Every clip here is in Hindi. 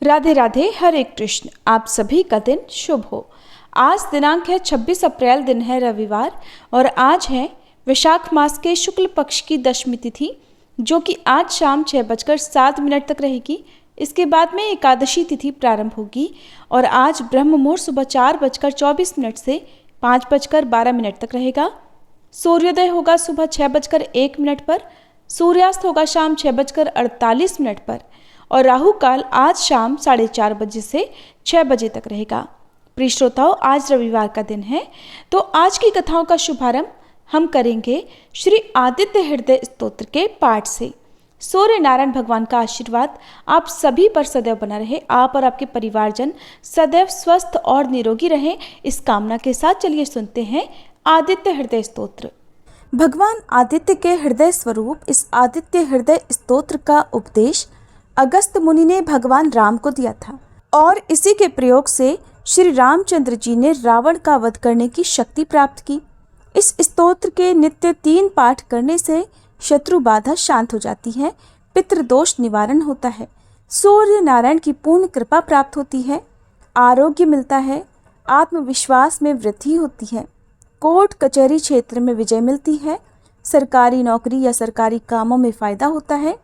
राधे राधे, हरे कृष्ण। आप सभी का दिन शुभ हो। आज दिनांक है 26 अप्रैल, दिन है रविवार और आज है वैशाख मास के शुक्ल पक्ष की दशमी तिथि, जो कि आज शाम 6:07 तक रहेगी। इसके बाद में एकादशी तिथि प्रारंभ होगी और आज ब्रह्म मुहूर्त सुबह 4:24 से 5:12 तक रहेगा। सूर्योदय होगा सुबह 6:01 पर, सूर्यास्त होगा शाम 6:48 पर और राहु काल आज शाम 4:30 बजे से 6 बजे तक रहेगा। प्रिय श्रोताओं, आज रविवार का दिन है, तो आज की कथाओं का शुभारंभ हम करेंगे श्री आदित्य हृदय स्तोत्र के पाठ से। सूर्य नारायण भगवान का आशीर्वाद आप सभी पर सदैव बना रहे, आप और आपके परिवारजन सदैव स्वस्थ और निरोगी रहें, इस कामना के साथ चलिए सुनते हैं आदित्य हृदय स्तोत्र। भगवान आदित्य के हृदय स्वरूप इस आदित्य हृदय स्तोत्र का उपदेश अगस्त मुनि ने भगवान राम को दिया था और इसी के प्रयोग से श्री रामचंद्र जी ने रावण का वध करने की शक्ति प्राप्त की। इस स्तोत्र के नित्य 3 पाठ करने से शत्रु बाधा शांत हो जाती है, पितृदोष निवारण होता है, सूर्य नारायण की पूर्ण कृपा प्राप्त होती है, आरोग्य मिलता है, आत्मविश्वास में वृद्धि होती है, कोर्ट कचहरी क्षेत्र में विजय मिलती है, सरकारी नौकरी या सरकारी कामों में फायदा होता है,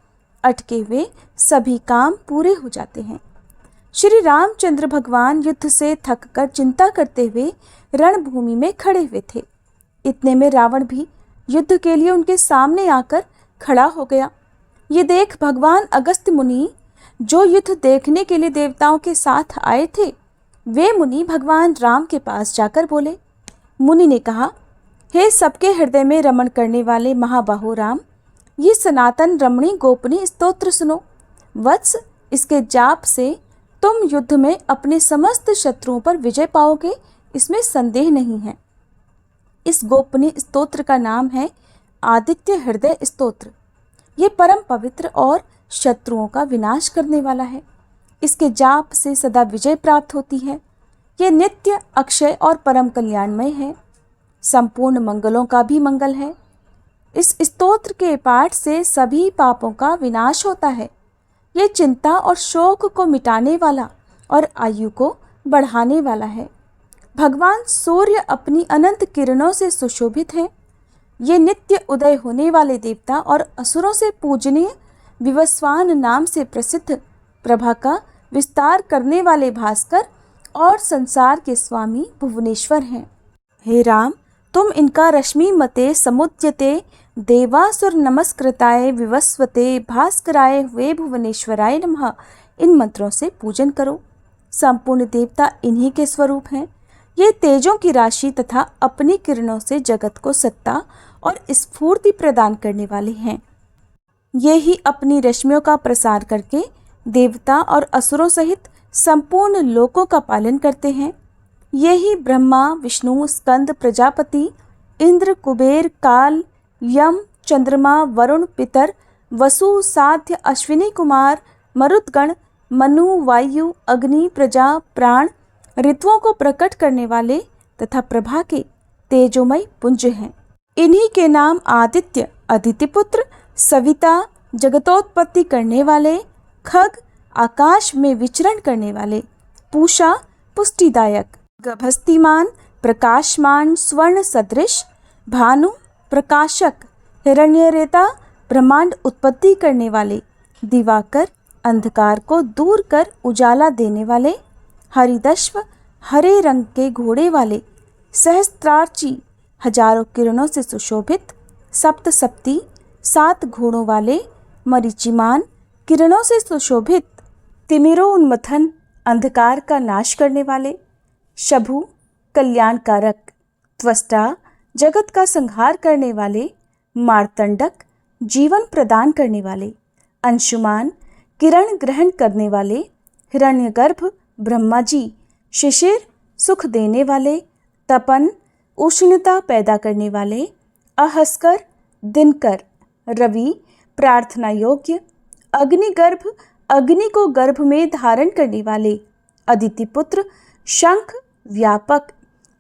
अटके हुए सभी काम पूरे हो जाते हैं। श्री रामचंद्र भगवान युद्ध से थककर चिंता करते हुए रणभूमि में खड़े हुए थे। इतने में रावण भी युद्ध के लिए उनके सामने आकर खड़ा हो गया। ये देख भगवान अगस्त्य मुनि, जो युद्ध देखने के लिए देवताओं के साथ आए थे, वे मुनि भगवान राम के पास जाकर बोले। मुनि ने कहा, हे सबके हृदय में रमण करने वाले महाबाहो राम, ये सनातन रमणी गोपनीय स्तोत्र सुनो। वत्स, इसके जाप से तुम युद्ध में अपने समस्त शत्रुओं पर विजय पाओगे, इसमें संदेह नहीं है। इस गोपनीय स्तोत्र का नाम है आदित्य हृदय स्तोत्र। ये परम पवित्र और शत्रुओं का विनाश करने वाला है। इसके जाप से सदा विजय प्राप्त होती है। ये नित्य, अक्षय और परम कल्याणमय है। संपूर्ण मंगलों का भी मंगल है। इस स्तोत्र के पाठ से सभी पापों का विनाश होता है। ये चिंता और शोक को मिटाने वाला और आयु को बढ़ाने वाला है। भगवान सूर्य अपनी अनंत किरणों से सुशोभित हैं। ये नित्य उदय होने वाले देवता और असुरों से पूजनीय विवस्वान नाम से प्रसिद्ध प्रभा का विस्तार करने वाले भास्कर और संसार के स्वामी भुवनेश्वर हैं। हे राम, तुम इनका रश्मि मते समुद्यते देवासुर नमस्कृताय विवस्वते भास्कराय वे भुवनेश्वराय नमः, इन मंत्रों से पूजन करो। संपूर्ण देवता इन्हीं के स्वरूप हैं। ये तेजों की राशि तथा अपनी किरणों से जगत को सत्ता और स्फूर्ति प्रदान करने वाले हैं। ये ही अपनी रश्मियों का प्रसार करके देवता और असुरों सहित संपूर्ण लोकों का पालन करते हैं। यही ब्रह्मा, विष्णु, स्कंद, प्रजापति, इंद्र, कुबेर, काल, यम, चंद्रमा, वरुण, पितर, वसु, साध्य, अश्विनी कुमार, मरुदगण, मनु, वायु, अग्नि, प्रजा, प्राण, ऋतुओं को प्रकट करने वाले तथा प्रभा के तेजोमय पुंज हैं। इन्हीं के नाम आदित्य, अदितिपुत्र, सविता, जगतोत्पत्ति करने वाले, खग, आकाश में विचरण करने वाले, पूषा, पुष्टिदायक, गभस्तिमान, प्रकाशमान, स्वर्ण सदृश, भानु, प्रकाशक, हिरण्यरेता, ब्रह्मांड उत्पत्ति करने वाले, दिवाकर, अंधकार को दूर कर उजाला देने वाले, हरिदश्व, हरे रंग के घोड़े वाले, सहस्त्रार्ची, हजारों किरणों से सुशोभित, सप्तसप्ती, 7 घोड़ों वाले, मरीचिमान, किरणों से सुशोभित, तिमिरोन्मथन, अंधकार का नाश करने वाले, शभु, कल्याणकारक, त्वष्टा, जगत का संहार करने वाले, मार्तंडक, जीवन प्रदान करने वाले, अंशुमान, किरण ग्रहण करने वाले, हिरण्यगर्भ, ब्रह्मा जी, शिशिर, सुख देने वाले, तपन, उष्णता पैदा करने वाले, अहस्कर, दिनकर, रवि, प्रार्थना योग्य, अग्निगर्भ, अग्नि को गर्भ में धारण करने वाले, अदितिपुत्र, शंख, व्यापक,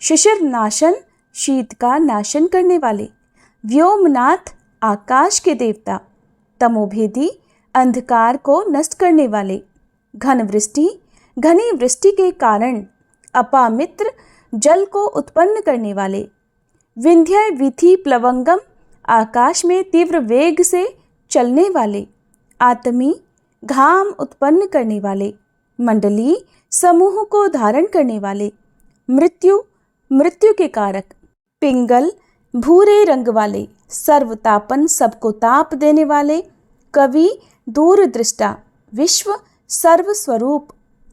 शिशिर नाशन, शीत का नाशन करने वाले, व्योमनाथ, आकाश के देवता, तमोभेदी, अंधकार को नष्ट करने वाले, घनी वृष्टि के कारण अपामित्र जल को उत्पन्न करने वाले। विंध्य वीथि प्लवंगम, आकाश में तीव्र वेग से चलने वाले। आत्मी, घाम उत्पन्न करने वाले। मंडली, समूह को धारण करने वाले। मृत्यु, मृत्यु के कारक। पिंगल, भूरे रंग वाले। सर्वतापन, सबको ताप देने वाले। कवि, दूरदृष्टा। विश्व, सर्वस्वरूप।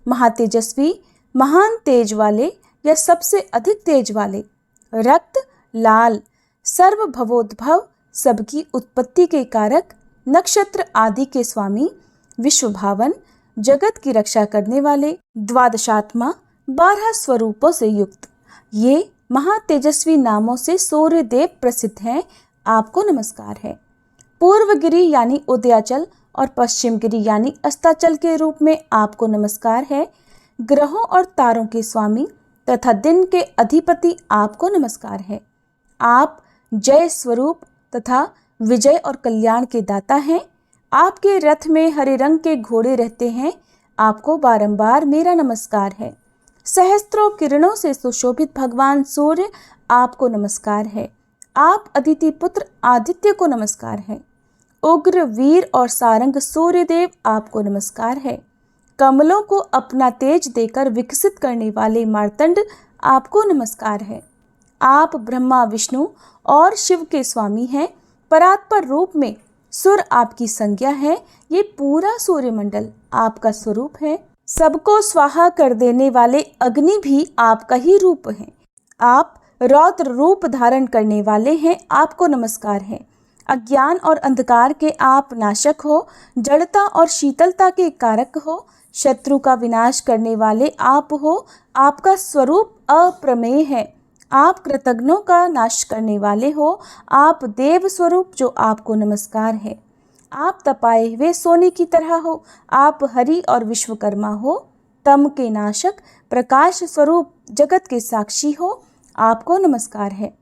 महातेजस्वी, महान तेज वाले या सबसे अधिक तेज वाले। रक्त, लाल। सर्वभवोद्भव, सबकी उत्पत्ति के कारक। नक्षत्र आदि के स्वामी। विश्वभावन, जगत की रक्षा करने वाले। द्वादशात्मा, 12 स्वरूपों से युक्त। ये महातेजस्वी नामों से सूर्य देव प्रसिद्ध हैं। आपको नमस्कार है। पूर्वगिरी यानी उदयाचल और पश्चिम गिरी यानी अस्ताचल के रूप में आपको नमस्कार है। ग्रहों और तारों के स्वामी तथा दिन के अधिपति आपको नमस्कार है। आप जय स्वरूप तथा विजय और कल्याण के दाता हैं। आपके रथ में हरे रंग के घोड़े रहते हैं। आपको बारंबार मेरा नमस्कार है। सहस्त्रों किरणों से सुशोभित भगवान सूर्य आपको नमस्कार है। आप अदिति पुत्र आदित्य को नमस्कार है। उग्र वीर और सारंग सूर्य देव आपको नमस्कार है। कमलों को अपना तेज देकर विकसित करने वाले मार्तंड आपको नमस्कार है। आप ब्रह्मा, विष्णु और शिव के स्वामी हैं। परात्पर रूप में सुर आपकी संज्ञा है। ये पूरा सूर्यमंडल आपका स्वरूप है। सबको स्वाहा कर देने वाले अग्नि भी आपका ही रूप है। आप रौद्र रूप धारण करने वाले हैं। आपको नमस्कार है। अज्ञान और अंधकार के आप नाशक हो। जड़ता और शीतलता के कारक हो। शत्रु का विनाश करने वाले आप हो। आपका स्वरूप अप्रमेय है। आप कृतघ्नों का नाश करने वाले हो। आप देव स्वरूप, जो आपको नमस्कार है। आप तपाए हुए सोने की तरह हो। आप हरि और विश्वकर्मा हो। तम के नाशक, प्रकाश स्वरूप, जगत के साक्षी हो। आपको नमस्कार है।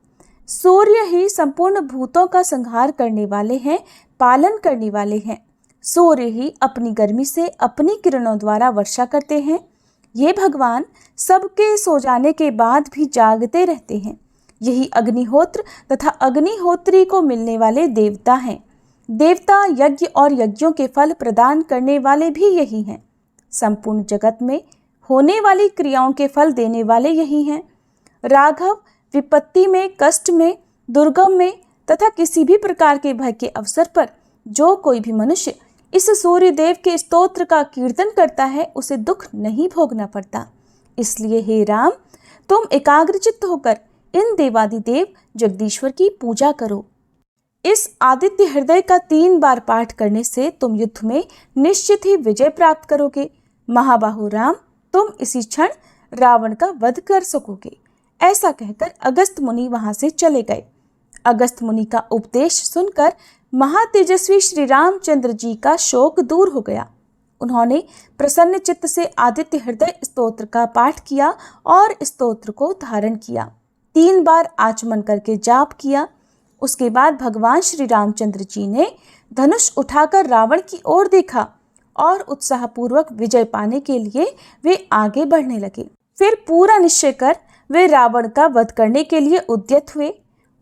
सूर्य ही संपूर्ण भूतों का संहार करने वाले हैं, पालन करने वाले हैं। सूर्य ही अपनी गर्मी से अपनी किरणों द्वारा वर्षा करते हैं। ये भगवान सबके सो जाने के बाद भी जागते रहते हैं। यही अग्निहोत्र तथा अग्निहोत्री को मिलने वाले देवता हैं। देवता, यज्ञ और यज्ञों के फल प्रदान करने वाले भी यही हैं। संपूर्ण जगत में होने वाली क्रियाओं के फल देने वाले यही हैं। राघव, विपत्ति में, कष्ट में, दुर्गम में तथा किसी भी प्रकार के भय के अवसर पर जो कोई भी मनुष्य इस सूर्य देव के स्तोत्र का कीर्तन करता है, उसे दुख नहीं भोगना पड़ता। इसलिए हे राम, तुम एकाग्रचित्त होकर इन देवादिदेव जगदीश्वर की पूजा करो। इस आदित्य हृदय का 3 बार पाठ करने से तुम युद्ध में निश्चित ही विजय प्राप्त करोगे। महाबाहु राम, तुम इसी क्षण रावण का वध कर सकोगे। ऐसा कहकर अगस्त मुनि वहां से चले गए। अगस्त मुनि का उपदेश सुनकर महातेजस्वी श्री रामचंद्र जी का शोक दूर हो गया। उन्होंने प्रसन्न चित्त से आदित्य हृदय स्तोत्र का पाठ किया और स्तोत्र को धारण किया। 3 बार आचमन करके जाप किया। उसके बाद भगवान श्री रामचंद्र जी ने धनुष उठाकर रावण की ओर देखा और उत्साहपूर्वक विजय पाने के लिए वे आगे बढ़ने लगे। फिर पूरा निश्चय कर वे रावण का वध करने के लिए उद्यत हुए।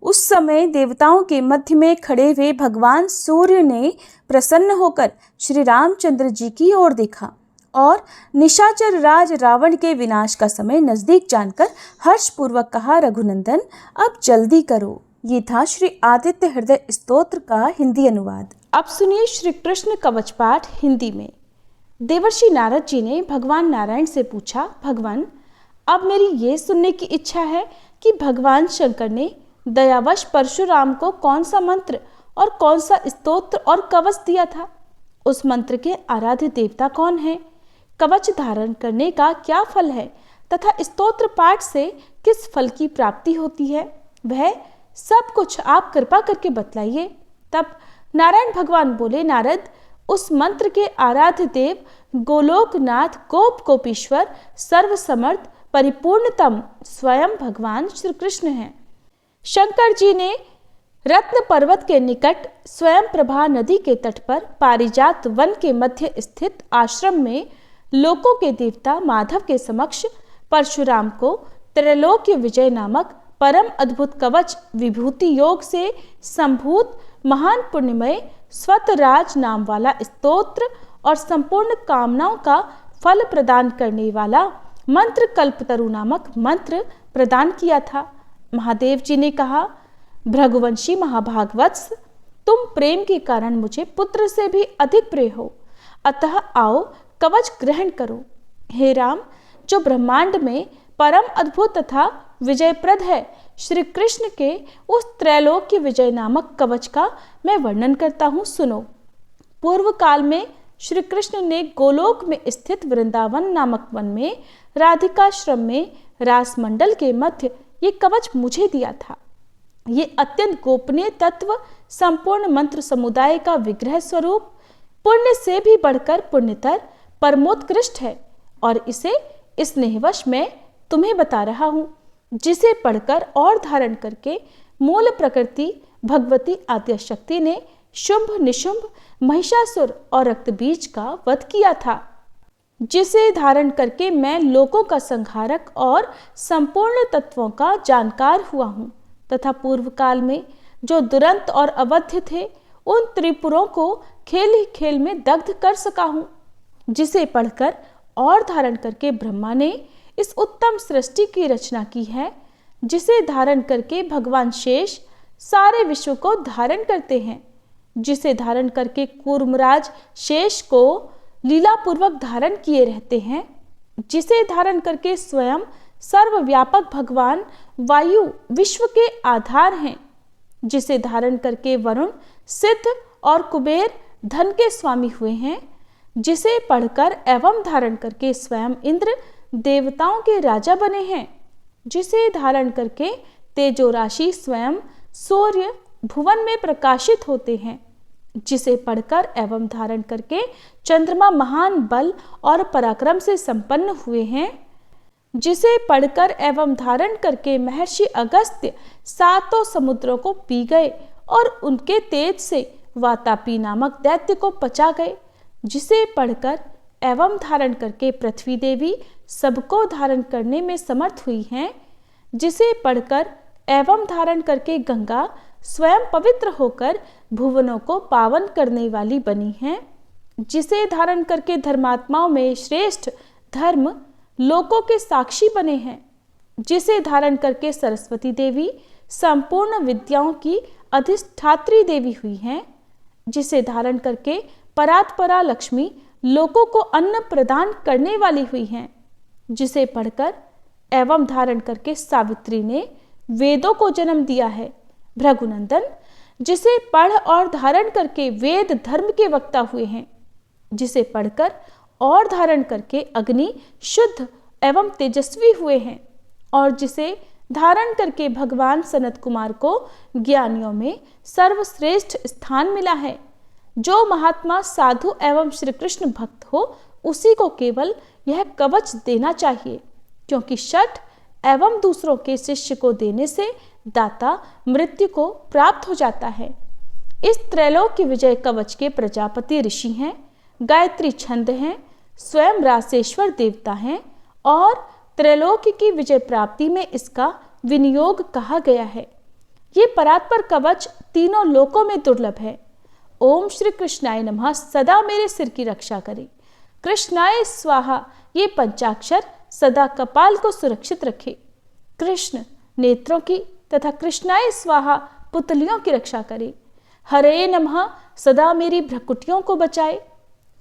उस समय देवताओं के मध्य में खड़े हुए भगवान सूर्य ने प्रसन्न होकर श्री रामचंद्र जी की ओर देखा और निशाचर राज रावण के विनाश का समय नजदीक जानकर हर्षपूर्वक कहा, रघुनंदन अब जल्दी करो। ये था श्री आदित्य हृदय स्तोत्र का हिंदी अनुवाद। अब सुनिए श्री कृष्ण कवच पाठ हिंदी में। देवर्षि नारद जी ने भगवान नारायण से पूछा, भगवान अब मेरी ये सुनने की इच्छा है कि भगवान शंकर ने दयावश परशुराम को कौन सा मंत्र और कौन सा स्तोत्र और कवच दिया था। उस मंत्र के आराध्य देवता कौन है, कवच धारण करने का क्या फल है तथा स्तोत्र पाठ से किस फल की प्राप्ति होती है, वह सब कुछ आप कृपा करके बतलाइए। तब नारायण भगवान बोले, नारद उस मंत्र के आराध्य देव गोलोकनाथ गोप गोपीश्वर सर्वसमर्थ परिपूर्णतम स्वयं भगवान श्री कृष्ण हैं। शंकर जी ने रत्न पर्वत के निकट स्वयं प्रभा नदी के तट पर पारिजात वन के मध्य स्थित आश्रम में लोकों के देवता माधव के समक्ष परशुराम को त्रैलोक्य विजय नामक परम अद्भुत कवच विभूति योग से संभूत महान पुण्यमय स्वतराज नाम वाला स्तोत्र और संपूर्ण कामनाओं का फल प्रदान करने वाला मंत्र कल्पतरु नामक मंत्र प्रदान किया था। महादेव जी ने कहा, भृगुवंशी महाभागवत्स, तुम प्रेम के कारण मुझे पुत्र से भी अधिक प्रिय हो, अतः आओ कवच ग्रहण करो। हे राम, जो ब्रह्मांड में परम अद्भुत तथा विजयप्रद है, श्री कृष्ण के उस त्रैलोक्य विजय नामक कवच का मैं वर्णन करता हूँ, सुनो। पूर्व काल में श्री कृष्ण ने गोलोक में स्थित वृंदावन नामक वन में राधिकाश्रम में रासमंडल के मध्य ये कवच मुझे दिया था। ये अत्यंत गोपनीय तत्व संपूर्ण मंत्र समुदाय का विग्रह स्वरूप पुण्य से भी बढ़कर पुण्यतर परमोत्कृष्ट है और इसे स्नेहवश मैं तुम्हें बता रहा हूँ, जिसे पढ़कर और धारण करके मूल प्रकृति भगवती आद्यशक्ति ने शुंभ निशुंभ महिषासुर और रक्तबीज का वध किया था, जिसे धारण करके मैं लोकों का संहारक और संपूर्ण तत्वों का जानकार हुआ हूँ तथा पूर्व काल में जो दुरंत और अवध्य थे उन त्रिपुरों को खेल ही खेल में दग्ध कर सका हूँ, जिसे पढ़कर और धारण करके ब्रह्मा ने इस उत्तम सृष्टि की रचना की है, जिसे धारण करके भगवान शेष सारे विश्व को धारण करते हैं, जिसे धारण करके कूर्मराज शेष को लीलापूर्वक धारण किए रहते हैं, जिसे धारण करके स्वयं सर्वव्यापक भगवान वायु विश्व के आधार हैं, जिसे धारण करके वरुण सिद्ध और कुबेर धन के स्वामी हुए हैं, जिसे पढ़कर एवं धारण करके स्वयं इंद्र देवताओं के राजा बने हैं, जिसे धारण करके तेजो राशि स्वयं सूर्य भुवन में प्रकाशित होते हैं, जिसे पढ़कर एवं धारण करके चंद्रमा महान बल और पराक्रम से संपन्न हुए हैं, जिसे पढ़कर एवं धारण करके महर्षि अगस्त्य सातों समुद्रों को पी गए और उनके तेज से वातापी नामक दैत्य को पचा गए, जिसे पढ़कर एवं धारण करके पृथ्वी देवी सबको धारण करने में समर्थ हुई हैं, जिसे पढ़कर एवं धारण करके गंगा स्वयं पवित्र होकर भुवनों को पावन करने वाली बनी है, जिसे धारण करके धर्मात्माओं में श्रेष्ठ धर्म लोकों के साक्षी बने हैं, जिसे धारण करके सरस्वती देवी संपूर्ण विद्याओं की अधिष्ठात्री देवी हुई हैं, जिसे धारण करके परात्परा लक्ष्मी लोकों को अन्न प्रदान करने वाली हुई हैं, जिसे पढ़कर एवं धारण करके सावित्री ने वेदों को जन्म दिया है। भृगुनंदन, जिसे पढ़ और धारण करके वेद धर्म के वक्ता हुए हैं, जिसे पढ़कर और धारण करके अग्नि शुद्ध एवं तेजस्वी हुए हैं और जिसे धारण करके भगवान सनत कुमार को ज्ञानियों में सर्वश्रेष्ठ स्थान मिला है। जो महात्मा साधु एवं श्री कृष्ण भक्त हो उसी को केवल यह कवच देना चाहिए, क्योंकि शठ एवं दूसरों के शिष्य को देने से दाता मृत्यु को प्राप्त हो जाता है। इस त्रैलोक्य विजय कवच के प्रजापति ऋषि हैं, गायत्री छंद हैं, स्वयं रासेश्वर देवता हैं और त्रैलोक्य की विजय प्राप्ति में इसका विनियोग कहा गया है। ये परात्पर कवच तीनों लोकों में दुर्लभ है। ओम श्री कृष्णाय नमः सदा मेरे सिर की रक्षा करे। कृष्णाय स्वाहा ये पंचाक्षर सदा कपाल को सुरक्षित रखे। कृष्ण नेत्रों की तथा कृष्णाय स्वाहा पुतलियों की रक्षा करे। हरे नमः सदा मेरी भ्रकुटियों को बचाए।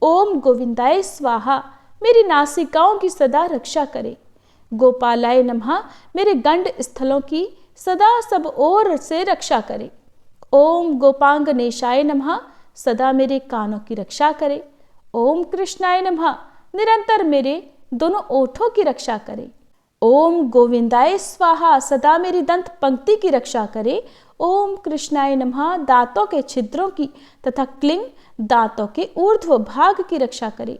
ओम गोविंदाय स्वाहा मेरी नासिकाओं की सदा रक्षा करे। गोपालाय नमः मेरे गंड स्थलों की सदा सब ओर से रक्षा करे। ओम गोपांगनेशाय नमः सदा मेरे कानों की रक्षा करे। ओम कृष्णाय नमः निरंतर मेरे दोनों ओठों की रक्षा करे। ओम गोविंदाय स्वाहा सदा मेरी दंत पंक्ति की रक्षा करे। ओम कृष्णाय नमः दांतों के छिद्रों की तथा क्लिंग दांतों के ऊर्ध्व भाग की रक्षा करे।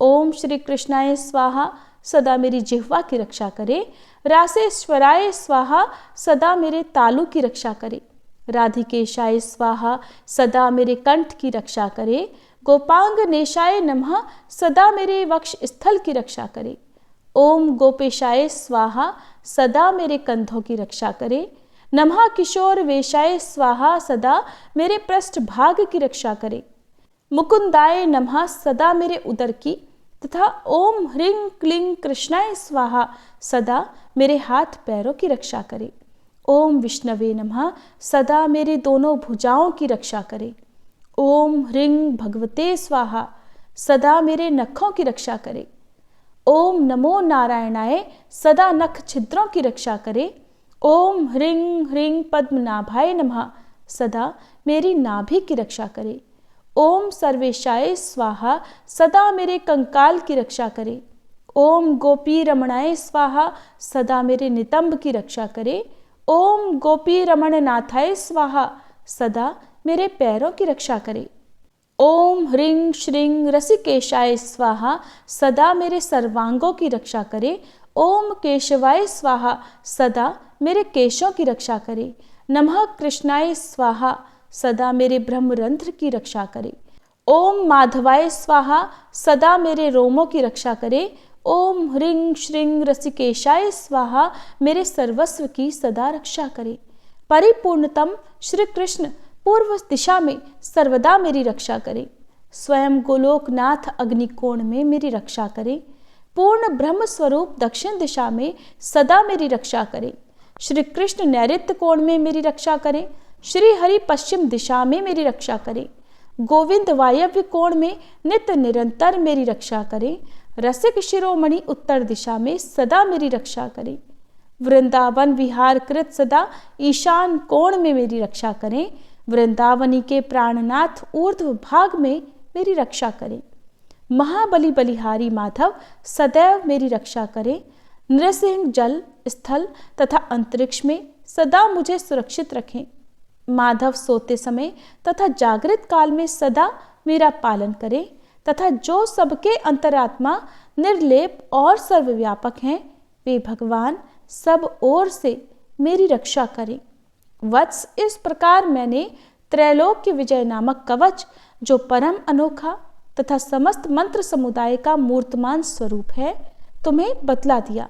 ओम श्री कृष्णाय स्वाहा सदा मेरी जिह्वा की रक्षा करे। रासेश्वराय स्वाहा सदा मेरे तालु की रक्षा करे। राधिकेशाय स्वाहा सदा मेरे कंठ की रक्षा करे। गोपांग नेशाय नमः सदा मेरे वक्ष स्थल की रक्षा करे। ओम गोपेशाय स्वाहा सदा मेरे कंधों की रक्षा करे। नमः किशोर वेशाय स्वाहा सदा मेरे पृष्ठ भाग की रक्षा करे। मुकुंदाय नमः सदा मेरे उदर की तथा ओम ह्रीं क्लीं कृष्णाय स्वाहा सदा मेरे हाथ पैरों की रक्षा करे। ओम विष्णवे नमः सदा मेरे दोनों भुजाओं की रक्षा करे। ओम ह्रीं भगवते स्वाहा सदा मेरे नखों की रक्षा करे। ओम नमो नारायणाय सदा नख छिद्रों की रक्षा करे। ओम ह्रीं ह्रीं पद्मनाभाय नमः सदा मेरी नाभि की रक्षा करे। ओम सर्वेशाय स्वाहा सदा मेरे कंकाल की रक्षा करे। ओम गोपी रमणाय स्वाहा सदा मेरे नितंब की रक्षा करे। ओम गोपी रमण नाथाय स्वाहा सदा मेरे पैरों की रक्षा करे। ओम ह्रीं श्रीं रसिकेशाय स्वाहा सदा मेरे सर्वांगों की रक्षा करे। ओम केशवाय स्वाहा सदा मेरे केशों की रक्षा करे। नमः कृष्णाय स्वाहा सदा मेरे ब्रह्मरंध्र की रक्षा करे। ओम माधवाय स्वाहा सदा मेरे रोमों की रक्षा करे। ओम ह्रीं श्रीं रसिकेशाय स्वाहा मेरे सर्वस्व की सदा रक्षा करे। परिपूर्णतम श्री कृष्ण पूर्व दिशा में सर्वदा मेरी रक्षा करे। स्वयं गोलोकनाथ अग्निकोण में मेरी रक्षा करे। पूर्ण ब्रह्म स्वरूप दक्षिण दिशा में सदा मेरी रक्षा करे। श्री कृष्ण नैऋत्य कोण में मेरी रक्षा करे। श्री हरि पश्चिम दिशा में मेरी रक्षा करे। गोविंद वायव्य कोण में नित्य निरंतर मेरी रक्षा करे। रसिक शिरोमणि उत्तर दिशा में सदा मेरी रक्षा करे। वृंदावन विहार कृत सदा ईशान कोण में मेरी रक्षा करें। वृंदावनी के प्राणनाथ ऊर्ध्व भाग में मेरी रक्षा करें। महाबली बलिहारी माधव सदैव मेरी रक्षा करें। नृसिंह जल स्थल तथा अंतरिक्ष में सदा मुझे सुरक्षित रखें। माधव सोते समय तथा जागृत काल में सदा मेरा पालन करें तथा जो सबके अंतरात्मा निर्लेप और सर्वव्यापक हैं वे भगवान सब ओर से मेरी रक्षा करें। वत्स, इस प्रकार मैंने त्रैलोक्य विजय नामक कवच जो परम अनोखा तथा समस्त मंत्र समुदाय का मूर्तमान स्वरूप है तुम्हें बतला दिया।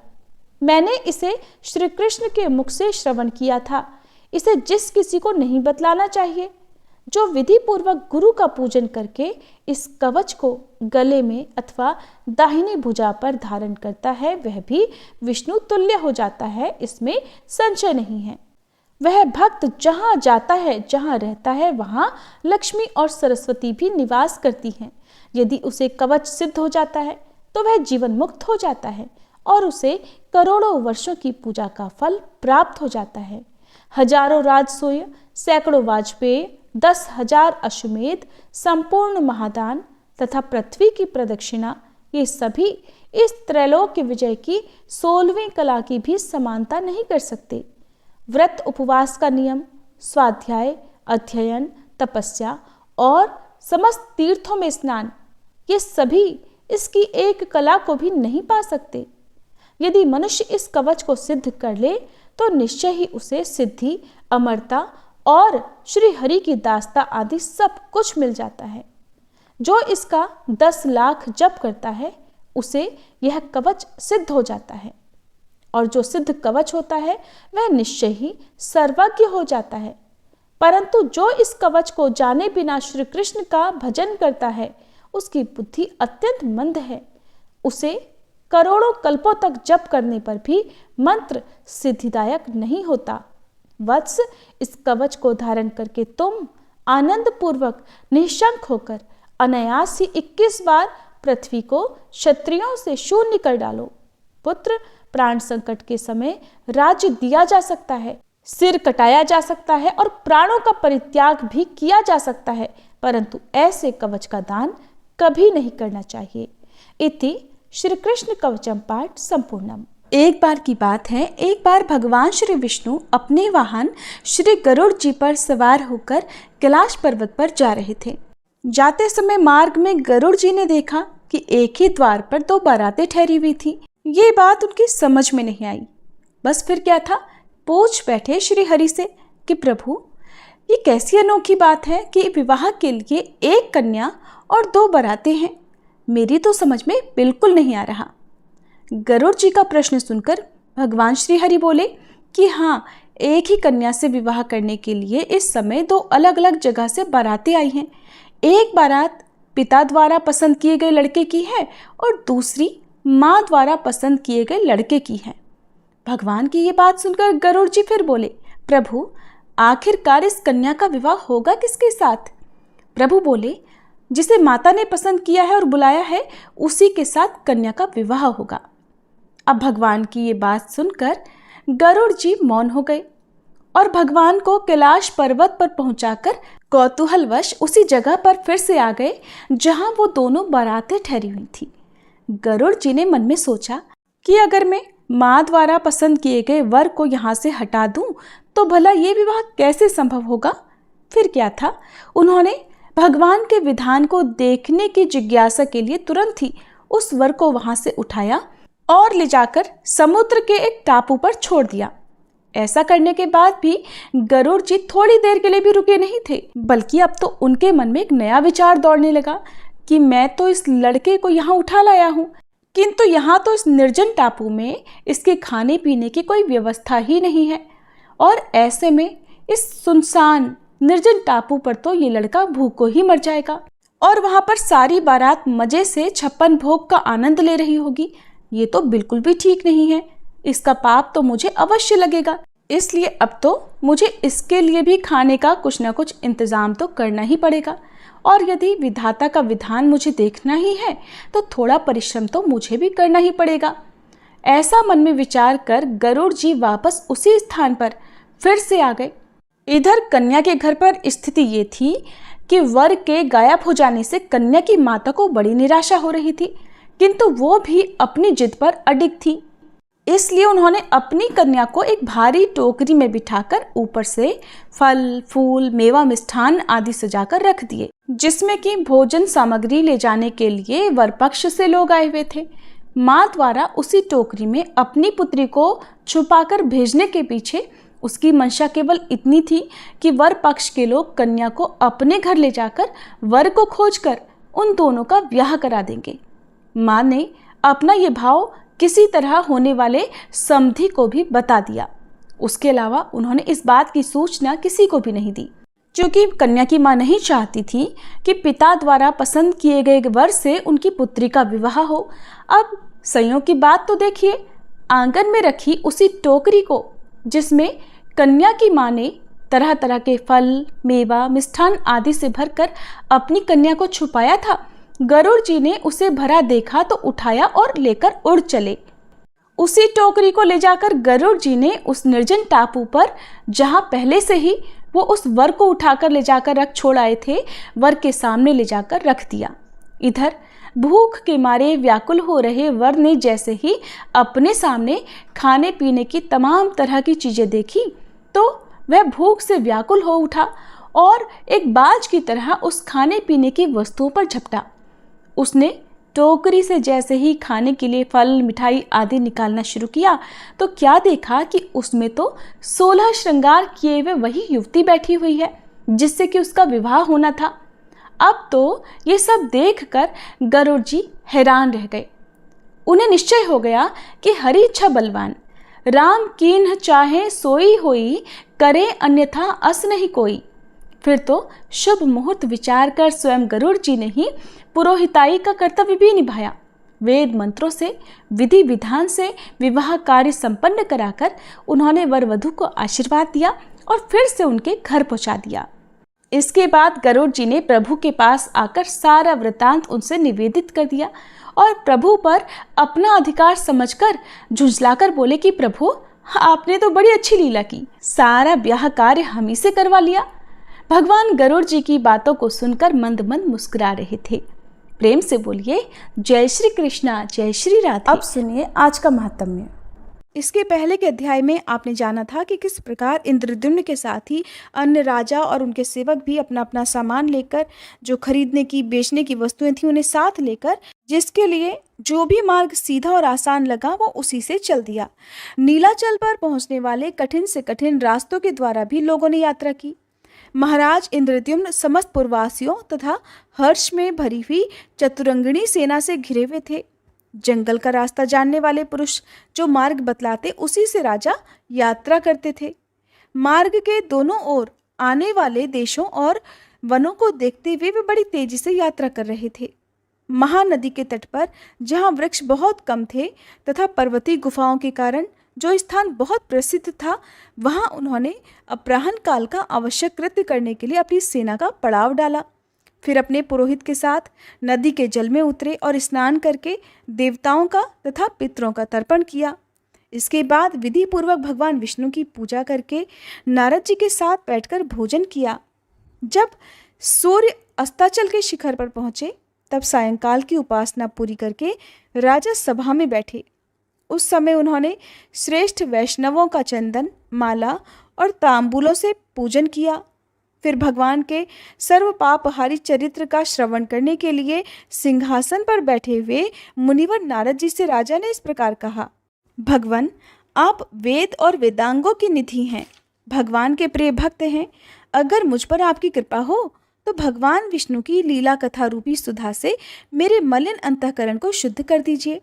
मैंने इसे श्री कृष्ण के मुख से श्रवण किया था। इसे जिस किसी को नहीं बतलाना चाहिए। जो विधि पूर्वक गुरु का पूजन करके इस कवच को गले में अथवा दाहिनी भुजा पर धारण करता है वह भी विष्णु तुल्य हो जाता है, इसमें संशय नहीं है। वह भक्त जहाँ जाता है, जहाँ रहता है, वहाँ लक्ष्मी और सरस्वती भी निवास करती हैं। यदि उसे कवच सिद्ध हो जाता है तो वह जीवन मुक्त हो जाता है और उसे करोड़ों वर्षों की पूजा का फल प्राप्त हो जाता है। हजारों राजसूय, सैकड़ों वाजपेय, 10,000 अश्वमेध, संपूर्ण महादान तथा पृथ्वी की प्रदक्षिणा, ये सभी इस त्रैलोक्य विजय की 16वीं कला की भी समानता नहीं कर सकते। व्रत उपवास का नियम, स्वाध्याय, अध्ययन, तपस्या और समस्त तीर्थों में स्नान, ये सभी इसकी एक कला को भी नहीं पा सकते। यदि मनुष्य इस कवच को सिद्ध कर ले तो निश्चय ही उसे सिद्धि, अमरता और श्री हरि की दास्ता आदि सब कुछ मिल जाता है। जो इसका 10 लाख जप करता है उसे यह कवच सिद्ध हो जाता है और जो सिद्ध कवच होता है वह निश्चय ही सर्वज्ञ हो जाता है। परंतु जो इस कवच को जाने बिना श्री कृष्ण का भजन करता है उसकी बुद्धि अत्यंत मंद है। उसे करोड़ों कल्पों तक जप करने पर भी मंत्र सिद्धिदायक नहीं होता। वत्स, इस कवच को धारण करके तुम आनंद पूर्वक निःशंक होकर अनायास ही 21 बार पृथ्वी को क्षत्रियों से शून्य कर डालो। पुत्र, प्राण संकट के समय राज्य दिया जा सकता है, सिर कटाया जा सकता है और प्राणों का परित्याग भी किया जा सकता है, परंतु ऐसे कवच का दान कभी नहीं करना चाहिए। इति श्री कृष्ण कवचम पाठ संपूर्णम। एक बार की बात है, एक बार भगवान श्री विष्णु अपने वाहन श्री गरुड़ जी पर सवार होकर कैलाश पर्वत पर जा रहे थे। जाते समय मार्ग में गरुड़ जी ने देखा कि एक ही द्वार पर 2 बारातें ठहरी हुई थी। ये बात उनकी समझ में नहीं आई। बस फिर क्या था, पूछ बैठे श्री हरि से कि प्रभु, ये कैसी अनोखी बात है कि विवाह के लिए एक कन्या और 2 बारातें हैं। मेरी तो समझ में बिल्कुल नहीं आ रहा। गरुड़ जी का प्रश्न सुनकर भगवान श्री हरि बोले कि हाँ, एक ही कन्या से विवाह करने के लिए इस समय 2 अलग अलग जगह से बारातें आई हैं। एक बारात पिता द्वारा पसंद किए गए लड़के की है और दूसरी माँ द्वारा पसंद किए गए लड़के की है। भगवान की ये बात सुनकर गरुड़ जी फिर बोले, प्रभु, आखिरकार इस कन्या का विवाह होगा किसके साथ? प्रभु बोले, जिसे माता ने पसंद किया है और बुलाया है उसी के साथ कन्या का विवाह होगा। अब भगवान की ये बात सुनकर गरुड़ जी मौन हो गए और भगवान को कैलाश पर्वत पर पहुंचाकर कौतूहलवश उसी जगह पर फिर से आ गए जहां वो दोनों बारातें ठहरी हुई थी। गरुड़ जी ने मन में सोचा कि अगर मैं माँ द्वारा पसंद किए गए वर को यहाँ से हटा दूं तो भला ये विवाह कैसे संभव होगा। फिर क्या था, उन्होंने भगवान के विधान को देखने की जिज्ञासा के लिए तुरंत ही उस वर को वहां से उठाया और ले जाकर समुद्र के एक टापू पर छोड़ दिया। ऐसा करने के बाद भी गरुड़ जी थोड़ी देर के लिए भी रुके नहीं थे, बल्कि अब तो उनके मन में एक नया विचार दौड़ने लगा कि मैं तो इस लड़के को यहाँ उठा लाया हूँ, किंतु यहाँ तो इस निर्जन टापू में इसके खाने पीने की कोई व्यवस्था ही नहीं है और ऐसे में इस सुनसान निर्जन टापू पर तो ये लड़का भूखों ही मर जाएगा और वहां पर सारी बारात मजे से 56 भोग का आनंद ले रही होगी। ये तो बिल्कुल भी ठीक नहीं है। इसका पाप तो मुझे अवश्य लगेगा। इसलिए अब तो मुझे इसके लिए भी खाने का कुछ ना कुछ इंतजाम तो करना ही पड़ेगा और यदि विधाता का विधान मुझे देखना ही है तो थोड़ा परिश्रम तो मुझे भी करना ही पड़ेगा। ऐसा मन में विचार कर गरुड़ जी वापस उसी स्थान पर फिर से आ गए। इधर कन्या के घर पर स्थिति ये थी कि वर के गायब हो जाने से कन्या की माता को बड़ी निराशा हो रही थी, किंतु वो भी अपनी जिद पर अडिग थी। इसलिए उन्होंने अपनी कन्या को एक भारी टोकरी में बिठाकर ऊपर से फल, फूल, मेवा, मिष्ठान आदि सजाकर रख दिए, जिसमें कि भोजन सामग्री ले जाने के लिए वर पक्ष से लोग आए हुए थे। माँ द्वारा उसी टोकरी में अपनी पुत्री को छुपाकर भेजने के पीछे उसकी मंशा केवल इतनी थी कि वर पक्ष के लोग कन्या को अपने घर ले जाकर वर को खोजकर उन दोनों का ब्याह करा देंगे। माँ ने अपना ये भाव किसी तरह होने वाले समधी को भी बता दिया। उसके अलावा उन्होंने इस बात की सूचना किसी को भी नहीं दी, क्योंकि कन्या की माँ नहीं चाहती थी कि पिता द्वारा पसंद किए गए वर से उनकी पुत्री का विवाह हो। अब संयोग की बात तो देखिए, आंगन में रखी उसी टोकरी को जिसमें कन्या की माँ ने तरह तरह के फल, मेवा, मिष्ठान आदि से भरकर अपनी कन्या को छुपाया था, गरुड़ जी ने उसे भरा देखा तो उठाया और लेकर उड़ चले। उसी टोकरी को ले जाकर गरुड़ जी ने उस निर्जन टापू पर, जहां पहले से ही वो उस वर को उठाकर ले जाकर रख छोड़ आए थे, वर के सामने ले जाकर रख दिया। इधर भूख के मारे व्याकुल हो रहे वर ने जैसे ही अपने सामने खाने पीने की तमाम तरह की चीजें देखी तो वह भूख से व्याकुल हो उठा और एक बाज की तरह उस खाने पीने की वस्तुओं पर झपटा। उसने टोकरी से जैसे ही खाने के लिए फल, मिठाई आदि निकालना शुरू किया तो क्या देखा कि उसमें तो 16 श्रृंगार किए हुए वही युवती बैठी हुई है जिससे कि उसका विवाह होना था। अब तो ये सब देखकर गरुड़ जी हैरान रह गए। उन्हें निश्चय हो गया कि हरि इच्छा बलवान, राम कीन्ह चाहे सोई होई, करे अन्यथा अस नहीं कोई। फिर तो शुभ मुहूर्त विचार कर स्वयं गरुड़ जी ने ही पुरोहिताई का कर्तव्य भी निभाया। वेद मंत्रों से, विधि विधान से विवाह कार्य संपन्न कराकर उन्होंने वर वधू को आशीर्वाद दिया और फिर से उनके घर पहुंचा दिया। इसके बाद गरुड़ जी ने प्रभु के पास आकर सारा वृतांत उनसे निवेदित कर दिया और प्रभु पर अपना अधिकार समझकर झुंझलाकर बोले कि प्रभु, आपने तो बड़ी अच्छी लीला की, सारा ब्याह कार्य हम ही से करवा लिया। भगवान गरुड़ जी की बातों को सुनकर मंद मंद मुस्कुरा रहे थे। प्रेम से बोलिए जय श्री कृष्णा, जय श्री राधे। अब सुनिए आज का महात्म्य। इसके पहले के अध्याय में आपने जाना था कि किस प्रकार इंद्रद्युम्न के साथ ही अन्य राजा और उनके सेवक भी अपना अपना सामान लेकर, जो खरीदने की, बेचने की वस्तुएं थी उन्हें साथ लेकर, जिसके लिए जो भी मार्ग सीधा और आसान लगा वो उसी से चल दिया। नीलाचल पर पहुंचने वाले कठिन से कठिन रास्तों के द्वारा भी लोगों ने यात्रा की। महाराज इंद्रद्युम्न समस्त पुरवासियों तथा हर्ष में भरी हुई चतुरंगिणी सेना से घिरे हुए थे। जंगल का रास्ता जानने वाले पुरुष जो मार्ग बतलाते उसी से राजा यात्रा करते थे। मार्ग के दोनों ओर आने वाले देशों और वनों को देखते हुए वे बड़ी तेजी से यात्रा कर रहे थे। महानदी के तट पर जहाँ वृक्ष बहुत कम थे तथा पर्वतीय गुफाओं के कारण जो स्थान बहुत प्रसिद्ध था, वहाँ उन्होंने अपराह्न काल का आवश्यक कृत्य करने के लिए अपनी सेना का पड़ाव डाला। फिर अपने पुरोहित के साथ नदी के जल में उतरे और स्नान करके देवताओं का तथा पितरों का तर्पण किया। इसके बाद विधि पूर्वक भगवान विष्णु की पूजा करके नारद जी के साथ बैठकर भोजन किया। जब सूर्य अस्ताचल के शिखर पर पहुंचे तब सायंकाल की उपासना पूरी करके राजा सभा में बैठे। उस समय उन्होंने श्रेष्ठ वैष्णवों का चंदन, माला और तांबूलों से पूजन किया। फिर भगवान के सर्व पापहारी चरित्र का श्रवण करने के लिए सिंहासन पर बैठे हुए मुनिवर नारद जी से राजा ने इस प्रकार कहा, भगवान, आप वेद और वेदांगों की निधि हैं, भगवान के प्रिय भक्त हैं। अगर मुझ पर आपकी कृपा हो तो भगवान विष्णु की लीला कथा रूपी सुधा से मेरे मलिन अंतःकरण को शुद्ध कर दीजिए।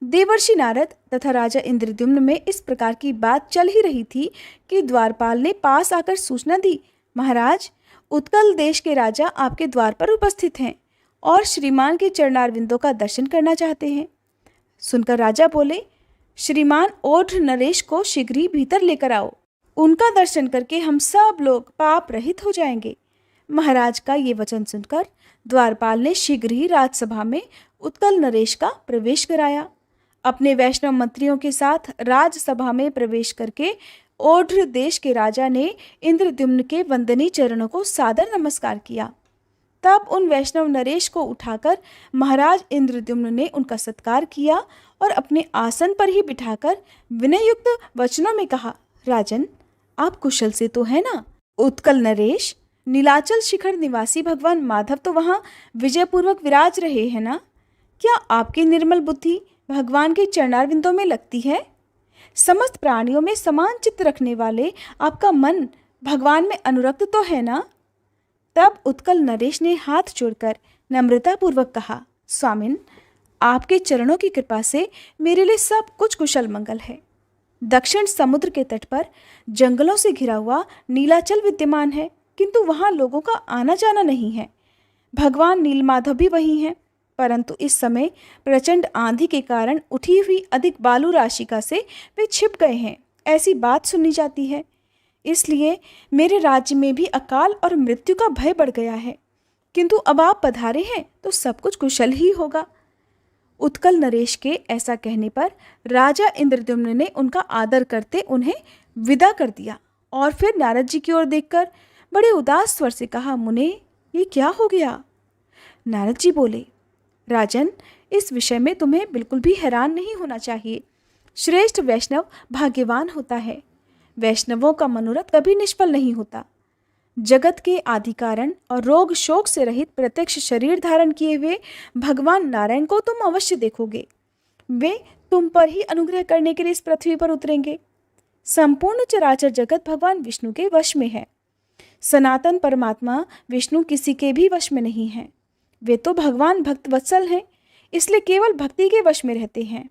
देवर्षि नारद तथा राजा इंद्रद्युम्न में इस प्रकार की बात चल ही रही थी कि द्वारपाल ने पास आकर सूचना दी, महाराज, उत्कल देश के राजा आपके द्वार पर उपस्थित हैं और श्रीमान के चरणारविंदों का दर्शन करना चाहते हैं। सुनकर राजा बोले, श्रीमान ओढ़ नरेश को शीघ्र ही भीतर लेकर आओ। उनका दर्शन करके हम सब लोग पाप रहित हो जाएंगे। महाराज का ये वचन सुनकर द्वारपाल ने शीघ्र ही राजसभा में उत्कल नरेश का प्रवेश कराया। अपने वैष्णव मंत्रियों के साथ राजसभा में प्रवेश करके ओढ़ देश के राजा ने इंद्रद्युम्न के वंदनीय चरणों को सादर नमस्कार किया। तब उन वैष्णव नरेश को उठाकर महाराज इंद्रद्युम्न ने उनका सत्कार किया और अपने आसन पर ही बिठाकर विनययुक्त वचनों में कहा, राजन, आप कुशल से तो है ना? उत्कल नरेश, नीलाचल शिखर निवासी भगवान माधव तो वहाँ विजयपूर्वक विराज रहे हैं ना? क्या आपकी निर्मल बुद्धि भगवान के चरणारविंदों में लगती है? समस्त प्राणियों में समान चित्त रखने वाले आपका मन भगवान में अनुरक्त तो है ना? तब उत्कल नरेश ने हाथ जोड़कर नम्रतापूर्वक कहा, स्वामिन, आपके चरणों की कृपा से मेरे लिए सब कुछ कुशल मंगल है। दक्षिण समुद्र के तट पर जंगलों से घिरा हुआ नीलाचल विद्यमान है, किंतु वहाँ लोगों का आना जाना नहीं है। भगवान नीलमाधव भी वहीं हैं, परंतु इस समय प्रचंड आंधी के कारण उठी हुई अधिक बालू राशिका से वे छिप गए हैं, ऐसी बात सुनी जाती है। इसलिए मेरे राज्य में भी अकाल और मृत्यु का भय बढ़ गया है, किंतु अब आप पधारे हैं तो सब कुछ कुशल ही होगा। उत्कल नरेश के ऐसा कहने पर राजा इंद्रद्युम्न ने उनका आदर करते उन्हें विदा कर दिया और फिर नारद जी की ओर देखकर बड़े उदास स्वर से कहा, मुने, ये क्या हो गया? नारद जी बोले, राजन, इस विषय में तुम्हें बिल्कुल भी हैरान नहीं होना चाहिए। श्रेष्ठ वैष्णव भाग्यवान होता है। वैष्णवों का मनोरथ कभी निष्फल नहीं होता। जगत के आदि कारण और रोग शोक से रहित प्रत्यक्ष शरीर धारण किए हुए भगवान नारायण को तुम अवश्य देखोगे। वे तुम पर ही अनुग्रह करने के लिए इस पृथ्वी पर उतरेंगे। संपूर्ण चराचर जगत भगवान विष्णु के वश में है। सनातन परमात्मा विष्णु किसी के भी वश में नहीं है। वे तो भगवान भक्त वत्सल हैं, इसलिए केवल भक्ति के वश में रहते हैं।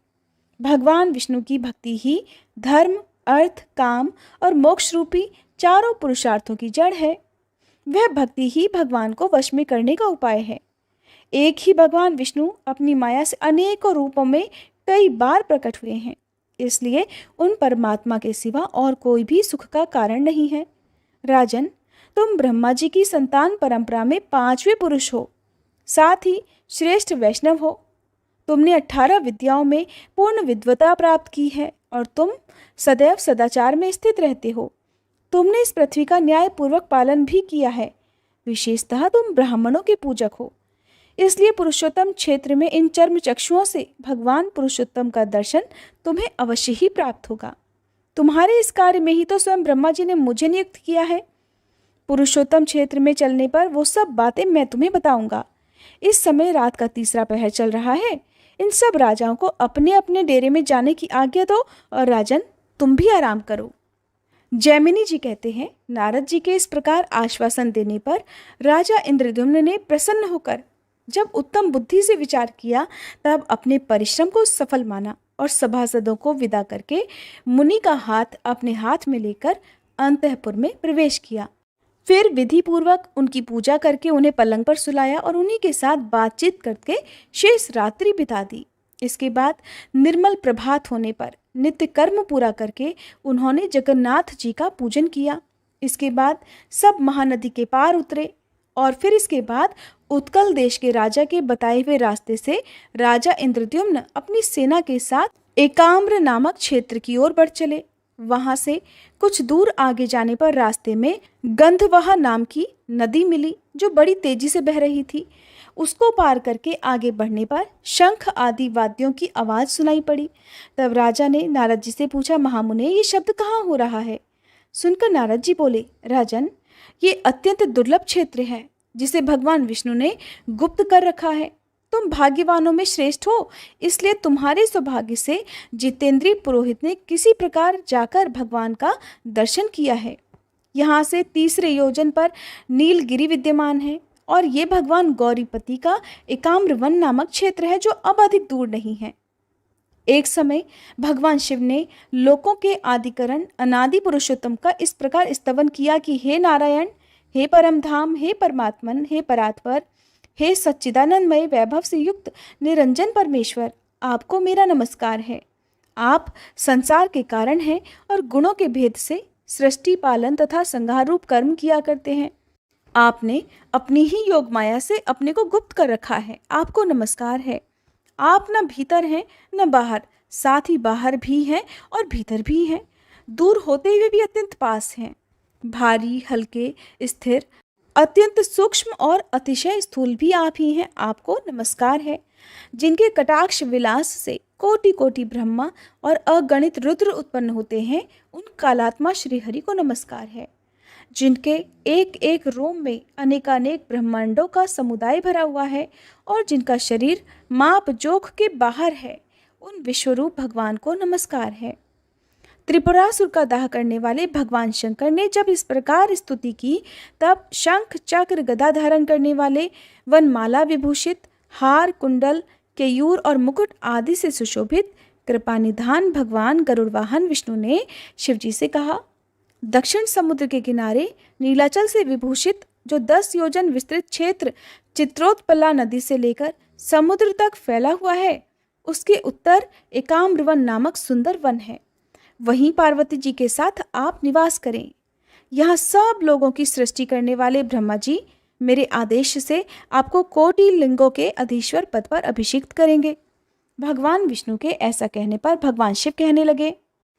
भगवान विष्णु की भक्ति ही धर्म, अर्थ, काम और मोक्ष रूपी चारों पुरुषार्थों की जड़ है। वह भक्ति ही भगवान को वश में करने का उपाय है। एक ही भगवान विष्णु अपनी माया से अनेकों रूपों में कई बार प्रकट हुए हैं, इसलिए उन परमात्मा के सिवा और कोई भी सुख का कारण नहीं है। राजन, तुम ब्रह्मा जी की संतान परंपरा में 5वें पुरुष हो, साथ ही श्रेष्ठ वैष्णव हो। तुमने 18 विद्याओं में पूर्ण विद्वता प्राप्त की है और तुम सदैव सदाचार में स्थित रहते हो। तुमने इस पृथ्वी का न्यायपूर्वक पालन भी किया है। विशेषतः तुम ब्राह्मणों के पूजक हो, इसलिए पुरुषोत्तम क्षेत्र में इन चर्म चक्षुओं से भगवान पुरुषोत्तम का दर्शन तुम्हें अवश्य ही प्राप्त होगा। तुम्हारे इस कार्य में ही तो स्वयं ब्रह्मा जी ने मुझे नियुक्त किया है। पुरुषोत्तम क्षेत्र में चलने पर वो सब बातें मैं तुम्हें बताऊंगा। इस समय रात का 3रा पहर चल रहा है। इन सब राजाओं को अपने अपने डेरे में जाने की आज्ञा दो और राजन, तुम भी आराम करो। जैमिनी जी कहते हैं, नारद जी के इस प्रकार आश्वासन देने पर राजा इंद्रद्युम्न ने प्रसन्न होकर जब उत्तम बुद्धि से विचार किया तब अपने परिश्रम को सफल माना और सभासदों को विदा करके मुनि का हाथ अपने हाथ में लेकर अंतःपुर में प्रवेश किया। फिर विधि पूर्वक उनकी पूजा करके उन्हें पलंग पर सुलाया और उन्हीं के साथ बातचीत करके शेष रात्रि बिता दी। इसके बाद निर्मल प्रभात होने पर नित्य कर्म पूरा करके उन्होंने जगन्नाथ जी का पूजन किया। इसके बाद सब महानदी के पार उतरे और फिर इसके बाद उत्कल देश के राजा के बताए हुए रास्ते से राजा इंद्रद्युम्न अपनी सेना के साथ एकाम्र नामक क्षेत्र की ओर बढ़ चले। वहां से कुछ दूर आगे जाने पर रास्ते में गंधवहा नाम की नदी मिली जो बड़ी तेजी से बह रही थी। उसको पार करके आगे बढ़ने पर शंख आदि वाद्यों की आवाज सुनाई पड़ी। तब राजा ने नारद जी से पूछा, महामुने ये शब्द कहाँ हो रहा है? सुनकर नारद जी बोले, राजन ये अत्यंत दुर्लभ क्षेत्र है जिसे भगवान विष्णु ने गुप्त कर रखा है। तुम भाग्यवानों में श्रेष्ठ हो, इसलिए तुम्हारे सौभाग्य से जितेंद्रीय पुरोहित ने किसी प्रकार जाकर भगवान का दर्शन किया है। यहाँ से 30 योजन पर नीलगिरी विद्यमान है और ये भगवान गौरीपति का एकाम्र वन नामक क्षेत्र है जो अब अधिक दूर नहीं है। एक समय भगवान शिव ने लोकों के आदिकरण अनादि पुरुषोत्तम का इस प्रकार स्तवन किया कि हे नारायण, हे परम धाम, हे परमात्मन, हे परात्पर, हे सच्चिदानंदमय वैभव से युक्त निरंजन परमेश्वर, आपको मेरा नमस्कार है। आप संसार के कारण हैं और गुणों के भेद से सृष्टि पालन तथा संहार रूप कर्म किया करते हैं। आपने अपनी ही योग माया से अपने को गुप्त कर रखा है। आपको नमस्कार है। आप न भीतर हैं न बाहर, साथ ही बाहर भी हैं और भीतर भी हैं, दूर होते हुए भी अत्यंत पास हैं, भारी, हल्के, स्थिर, अत्यंत सूक्ष्म और अतिशय स्थूल भी आप ही हैं। आपको नमस्कार है। जिनके कटाक्ष विलास से कोटि कोटि ब्रह्मा और अगणित रुद्र उत्पन्न होते हैं, उन कालात्मा श्री हरि को नमस्कार है। जिनके एक एक रोम में अनेकानेक ब्रह्मांडों का समुदाय भरा हुआ है और जिनका शरीर माप जोख के बाहर है, उन विश्वरूप भगवान को नमस्कार है। त्रिपुरासुर का दाह करने वाले भगवान शंकर ने जब इस प्रकार स्तुति की तब शंख चक्र गदा धारण करने वाले वनमाला विभूषित हार कुंडल केयूर और मुकुट आदि से सुशोभित कृपानिधान भगवान गरुड़वाहन विष्णु ने शिवजी से कहा, दक्षिण समुद्र के किनारे नीलाचल से विभूषित जो 10 योजन विस्तृत क्षेत्र चित्रोत्पला नदी से लेकर समुद्र तक फैला हुआ है, उसके उत्तर एकाम्रवन नामक सुंदर वन है। वहीं पार्वती जी के साथ आप निवास करें। यहाँ सब लोगों की सृष्टि करने वाले ब्रह्मा जी मेरे आदेश से आपको कोटि लिंगों के अधीश्वर पद पर अभिषिक्त करेंगे। भगवान विष्णु के ऐसा कहने पर भगवान शिव कहने लगे,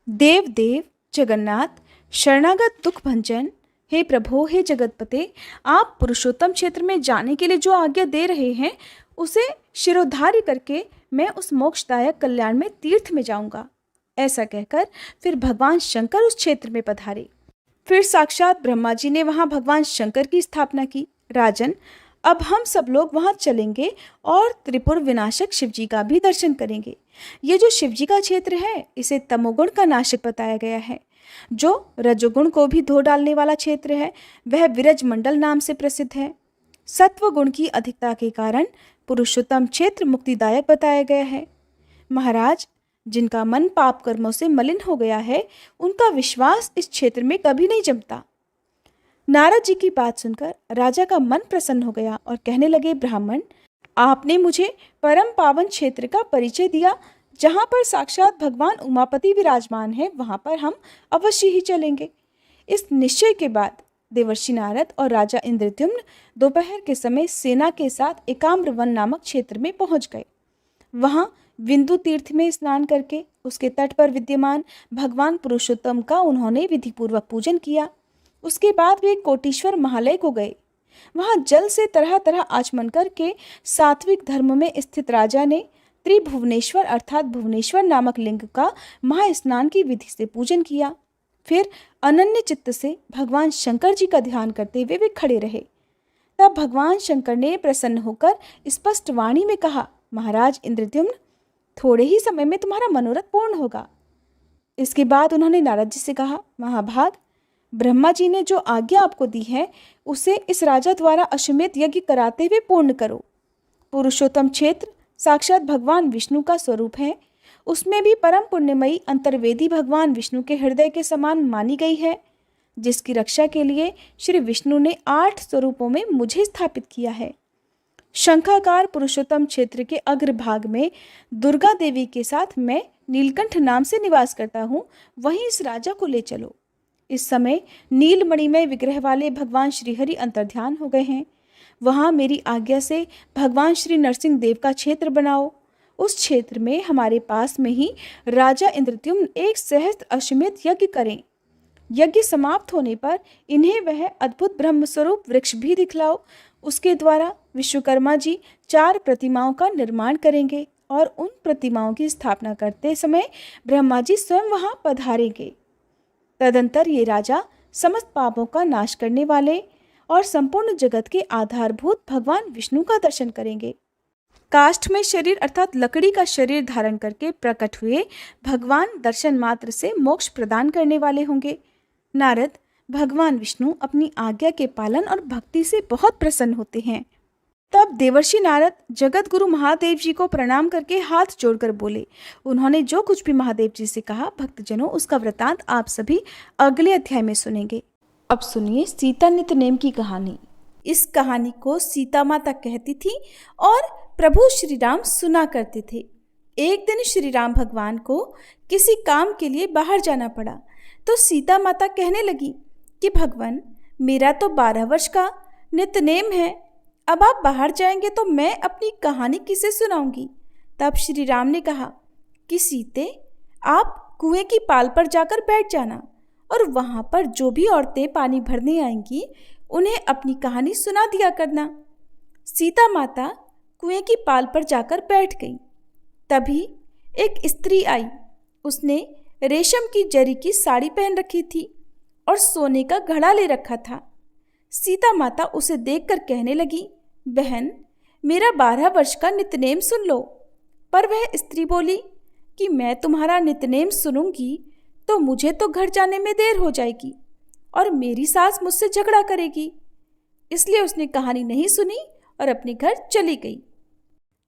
देव देव जगन्नाथ, शरणागत दुख भंजन, हे प्रभो, हे जगतपते, आप पुरुषोत्तम क्षेत्र में जाने के लिए जो आज्ञा दे रहे हैं उसे शिरोधार्य करके मैं उस मोक्षदायक कल्याण में तीर्थ में जाऊंगा। ऐसा कहकर फिर भगवान शंकर उस क्षेत्र में पधारे। फिर साक्षात ब्रह्मा जी ने वहां भगवान शंकर की स्थापना की। राजन, अब हम सब लोग वहां चलेंगे और त्रिपुर विनाशक शिवजी का भी दर्शन करेंगे। ये जो शिवजी का क्षेत्र है इसे तमोगुण का नाशक बताया गया है। जो रजोगुण को भी धो डालने वाला क्षेत्र है वह विरज मंडल नाम से प्रसिद्ध है। सत्व गुण की अधिकता के कारण पुरुषोत्तम क्षेत्र मुक्तिदायक बताया गया है। महाराज, जिनका मन पाप कर्मों से मलिन हो गया है उनका विश्वास इस क्षेत्र में कभी नहीं जमता। नारद जी की बात सुनकर राजा का मन प्रसन्न हो गया और कहने लगे, ब्राह्मण, आपने मुझे परम पावन क्षेत्र का परिचय दिया जहाँ पर साक्षात भगवान उमापति विराजमान है, वहाँ पर हम अवश्य ही चलेंगे। इस निश्चय के बाद देवर्षि नारद और राजा इंद्रद्युम्न दोपहर के समय सेना के साथ एकाम्र वन नामक क्षेत्र में पहुंच गए। वहाँ विंदु तीर्थ में स्नान करके उसके तट पर विद्यमान भगवान पुरुषोत्तम का उन्होंने विधिपूर्वक पूजन किया। उसके बाद वे कोटीश्वर महालय को गए। वहाँ जल से तरह तरह आचमन करके सात्विक धर्म में स्थित राजा ने त्रिभुवनेश्वर अर्थात भुवनेश्वर नामक लिंग का महास्नान की विधि से पूजन किया। फिर अनन्य चित्त से भगवान शंकर जी का ध्यान करते हुए वे खड़े रहे। तब भगवान शंकर ने प्रसन्न होकर स्पष्ट वाणी में कहा, महाराज इंद्रद्युम्न, थोड़े ही समय में तुम्हारा मनोरथ पूर्ण होगा। इसके बाद उन्होंने नारद जी से कहा, महाभाग, ब्रह्मा जी ने जो आज्ञा आपको दी है उसे इस राजा द्वारा अश्वमेध यज्ञ कराते हुए पूर्ण करो। पुरुषोत्तम क्षेत्र साक्षात भगवान विष्णु का स्वरूप है। उसमें भी परम पुण्यमयी अंतर्वेदी भगवान विष्णु के हृदय के समान मानी गई है, जिसकी रक्षा के लिए श्री विष्णु ने 8 स्वरूपों में मुझे स्थापित किया है। शंखाकार पुरुषोत्तम क्षेत्र के अग्रभाग में दुर्गा देवी के साथ मैं नीलकंठ नाम से निवास करता हूँ, वहीं इस राजा को ले चलो। इस समय नीलमणिमय विग्रह वाले भगवान श्रीहरि अंतर्ध्यान हो गए हैं। वहाँ मेरी आज्ञा से भगवान श्री नरसिंह देव का क्षेत्र बनाओ। उस क्षेत्र में हमारे पास में ही राजा इंद्रद्युम्न एक सहस्त्र अश्वमेध यज्ञ करें। यज्ञ समाप्त होने पर इन्हें वह अद्भुत ब्रह्मस्वरूप वृक्ष भी दिखलाओ। उसके द्वारा विश्वकर्मा जी 4 प्रतिमाओं का निर्माण करेंगे और उन प्रतिमाओं की स्थापना करते समय ब्रह्मा जी स्वयं वहाँ पधारेंगे। तदंतर ये राजा समस्त पापों का नाश करने वाले और संपूर्ण जगत के आधारभूत भगवान विष्णु का दर्शन करेंगे। काष्ठ में शरीर अर्थात लकड़ी का शरीर धारण करके प्रकट हुए भगवान दर्शन मात्र से मोक्ष प्रदान करने वाले होंगे। नारद, भगवान विष्णु अपनी आज्ञा के पालन और भक्ति से बहुत प्रसन्न होते हैं। तब देवर्षि नारद जगत गुरु महादेव जी को प्रणाम करके हाथ जोड़कर बोले। उन्होंने जो कुछ भी महादेव जी से कहा, भक्तजनों, उसका वृतांत आप सभी अगले अध्याय में सुनेंगे। अब सुनिए सीता नितनेम की कहानी। इस कहानी को सीता माता कहती थी और प्रभु श्री राम सुना करते थे। एक दिन श्री राम भगवान को किसी काम के लिए बाहर जाना पड़ा, तो सीता माता कहने लगी कि भगवान, मेरा तो 12 वर्ष का नितनेम है, अब आप बाहर जाएंगे तो मैं अपनी कहानी किसे सुनाऊंगी। तब श्री राम ने कहा कि सीते, आप कुएं की पाल पर जाकर बैठ जाना और वहां पर जो भी औरतें पानी भरने आएंगी उन्हें अपनी कहानी सुना दिया करना। सीता माता कुएं की पाल पर जाकर बैठ गई। तभी एक स्त्री आई। उसने रेशम की जरी की साड़ी पहन रखी थी और सोने का घड़ा ले रखा था। सीता माता उसे देखकर कहने लगी, बहन, मेरा 12 वर्ष का नितनेम सुन लो। पर वह स्त्री बोली कि मैं तुम्हारा नितनेम सुनूंगी तो मुझे तो घर जाने में देर हो जाएगी और मेरी सास मुझसे झगड़ा करेगी। इसलिए उसने कहानी नहीं सुनी और अपने घर चली गई।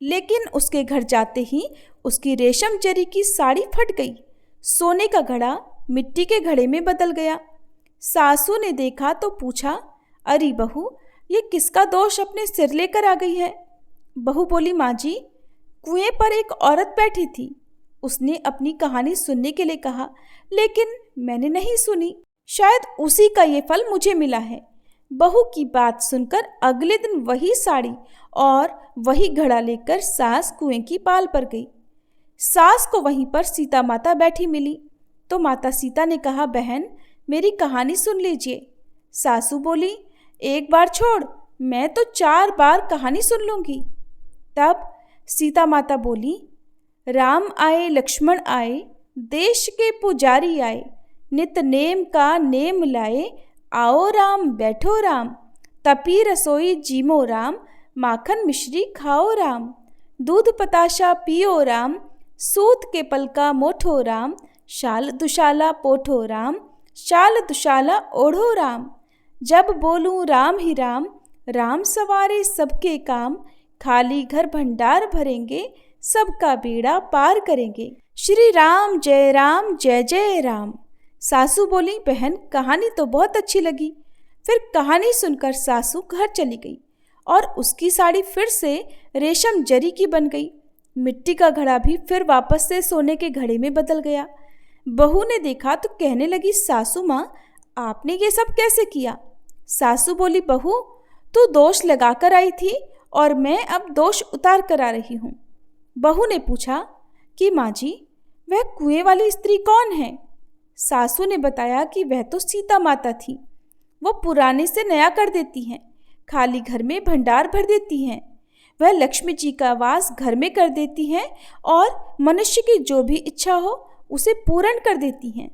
लेकिन उसके घर जाते ही उसकी रेशम जरी की साड़ी फट गई। सोने का घड़ा मिट्टी के घड़े में बदल गया। सासू ने देखा तो पूछा, अरे बहू, ये किसका दोष अपने सिर लेकर आ गई है। बहू बोली, माँ जी, कुएं पर एक औरत बैठी थी। उसने अपनी कहानी सुनने के लिए कहा, लेकिन मैंने नहीं सुनी। शायद उसी का ये फल मुझे मिला है। बहू की बात सुनकर अगले दिन वही साड़ी और वही घड़ा लेकर सास कुएं की पाल पर गई। सास को वहीं पर सीता माता बैठी मिली तो माता सीता ने कहा, बहन, मेरी कहानी सुन लीजिए। सासू बोली, एक बार छोड़, मैं तो 4 बार कहानी सुन लूंगी। तब सीता माता बोली, राम आए लक्ष्मण आए, देश के पुजारी आए, नित नेम का नेम लाए, आओ राम बैठो राम, तपी रसोई जीमो राम, माखन मिश्री खाओ राम, दूध पताशा पियो राम, सूत के पलका मोठो राम, शाल दुशाला पोठो राम, शाल दुशाला ओढ़ो राम, जब बोलूं राम ही राम, राम सवारे सबके काम, खाली घर भंडार भरेंगे, सबका बेड़ा पार करेंगे, श्री राम जय जय राम। सासू बोली, बहन, कहानी तो बहुत अच्छी लगी। फिर कहानी सुनकर सासू घर चली गई और उसकी साड़ी फिर से रेशम जरी की बन गई। मिट्टी का घड़ा भी फिर वापस से सोने के घड़े में बदल गया। बहू ने देखा तो कहने लगी, सासू माँ, आपने ये सब कैसे किया। सासू बोली, बहू, तू दोष लगा कर आई थी और मैं अब दोष उतार कर आ रही हूँ। बहू ने पूछा कि माँ जी, वह कुएं वाली स्त्री कौन है। सासू ने बताया कि वह तो सीता माता थी। वो पुराने से नया कर देती हैं, खाली घर में भंडार भर देती हैं। वह लक्ष्मी जी का वास घर में कर देती हैं और मनुष्य की जो भी इच्छा हो उसे पूर्ण कर देती हैं।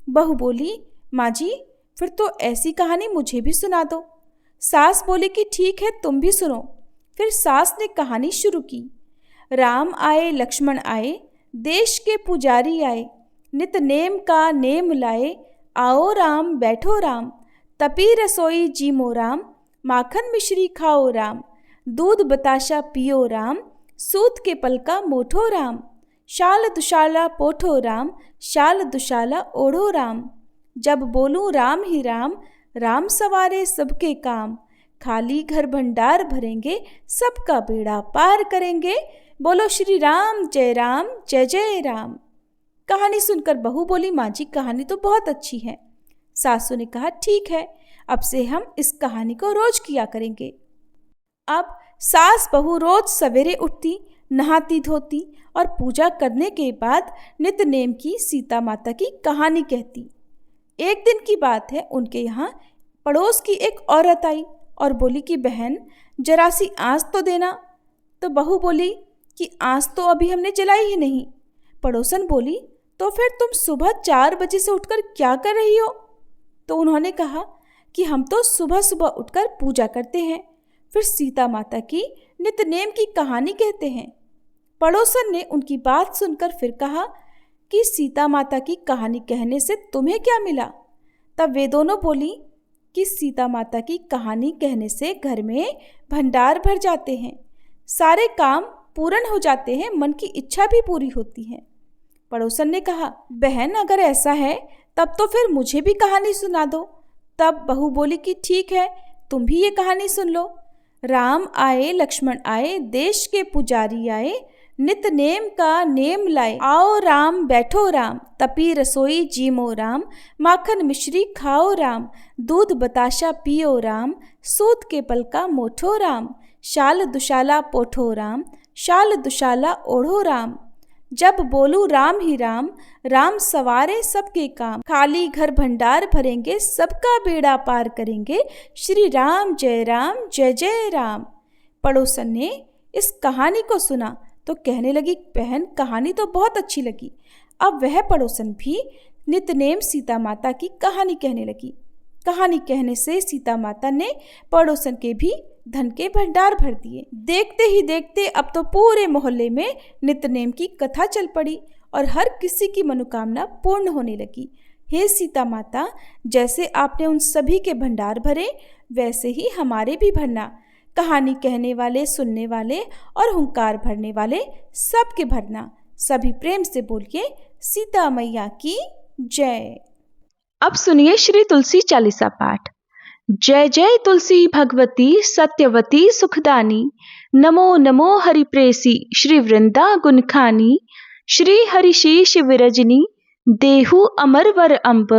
बहू बोली, माँ जी, फिर तो ऐसी कहानी मुझे भी सुना दो। सास बोली कि ठीक है, तुम भी सुनो। फिर सास ने कहानी शुरू की। राम आए लक्ष्मण आए, देश के पुजारी आए, नित नेम का नेम लाए, आओ राम बैठो राम, तपी रसोई जीमो राम, माखन मिश्री खाओ राम, दूध बताशा पियो राम, सूत के पल का मोठो राम, शाल दुशाला पोठो राम, शाल दुशाला ओढ़ो राम। जब बोलूं राम ही राम, राम सवारे सबके काम, खाली घर भंडार भरेंगे, सबका बेड़ा पार करेंगे, बोलो श्री राम जय जय राम। कहानी सुनकर बहू बोली, माँ जी कहानी तो बहुत अच्छी है। सासू ने कहा ठीक है, अब से हम इस कहानी को रोज किया करेंगे। अब सास बहू रोज सवेरे उठती, नहाती धोती और पूजा करने के बाद नित नेम की सीता माता की कहानी कहती। एक दिन की बात है, उनके यहाँ पड़ोस की एक औरत आई और बोली कि बहन जरा सी आँच तो देना। तो बहू बोली कि आँच तो अभी हमने जलाई ही नहीं। पड़ोसन बोली तो फिर तुम सुबह 4 बजे से उठकर क्या कर रही हो? तो उन्होंने कहा कि हम तो सुबह सुबह उठकर पूजा करते हैं, फिर सीता माता की नितनेम की कहानी कहते हैं। पड़ोसन ने उनकी बात सुनकर फिर कहा कि सीता माता की कहानी कहने से तुम्हें क्या मिला? तब वे दोनों बोली कि सीता माता की कहानी कहने से घर में भंडार भर जाते हैं, सारे काम पूर्ण हो जाते हैं, मन की इच्छा भी पूरी होती है। पड़ोसन ने कहा बहन अगर ऐसा है तब तो फिर मुझे भी कहानी सुना दो। तब बहू बोली कि ठीक है, तुम भी ये कहानी सुन लो। राम आए लक्ष्मण आए, देश के पुजारी आए, नित नेम का नेम लाए, आओ राम बैठो राम, तपी रसोई जीमो राम, माखन मिश्री खाओ राम, दूध बताशा पियो राम, सूत के पल का मोठो राम, शाल दुशाला पोठो राम, शाल दुशाला ओढ़ो राम। जब बोलूं राम ही राम, राम सवारे सबके काम, खाली घर भंडार भरेंगे, सबका बेड़ा पार करेंगे, श्री राम जय जय राम। पड़ोसन ने इस कहानी को सुना तो कहने लगी बहन कहानी तो बहुत अच्छी लगी। अब वह पड़ोसन भी नितनेम सीता माता की कहानी कहने लगी। कहानी कहने से सीता माता ने पड़ोसन के भी धन के भंडार भर दिए। देखते ही देखते अब तो पूरे मोहल्ले में नितनेम की कथा चल पड़ी और हर किसी की मनोकामना पूर्ण होने लगी। हे सीता माता, जैसे आपने उन सभी के भंडार भरे वैसे ही हमारे भी भरना। कहानी कहने वाले, सुनने वाले और हुंकार भरने वाले सबके भरना। सभी प्रेम से बोलिए सीता मैया की जय। अब सुनिए श्री तुलसी चालीसा पाठ। जय जय तुलसी भगवती सत्यवती सुखदानी, नमो नमो हरिप्रेसी श्री वृंदा गुणखानी, श्री हरिशीष विरजनी देहु अमर वर अम्ब,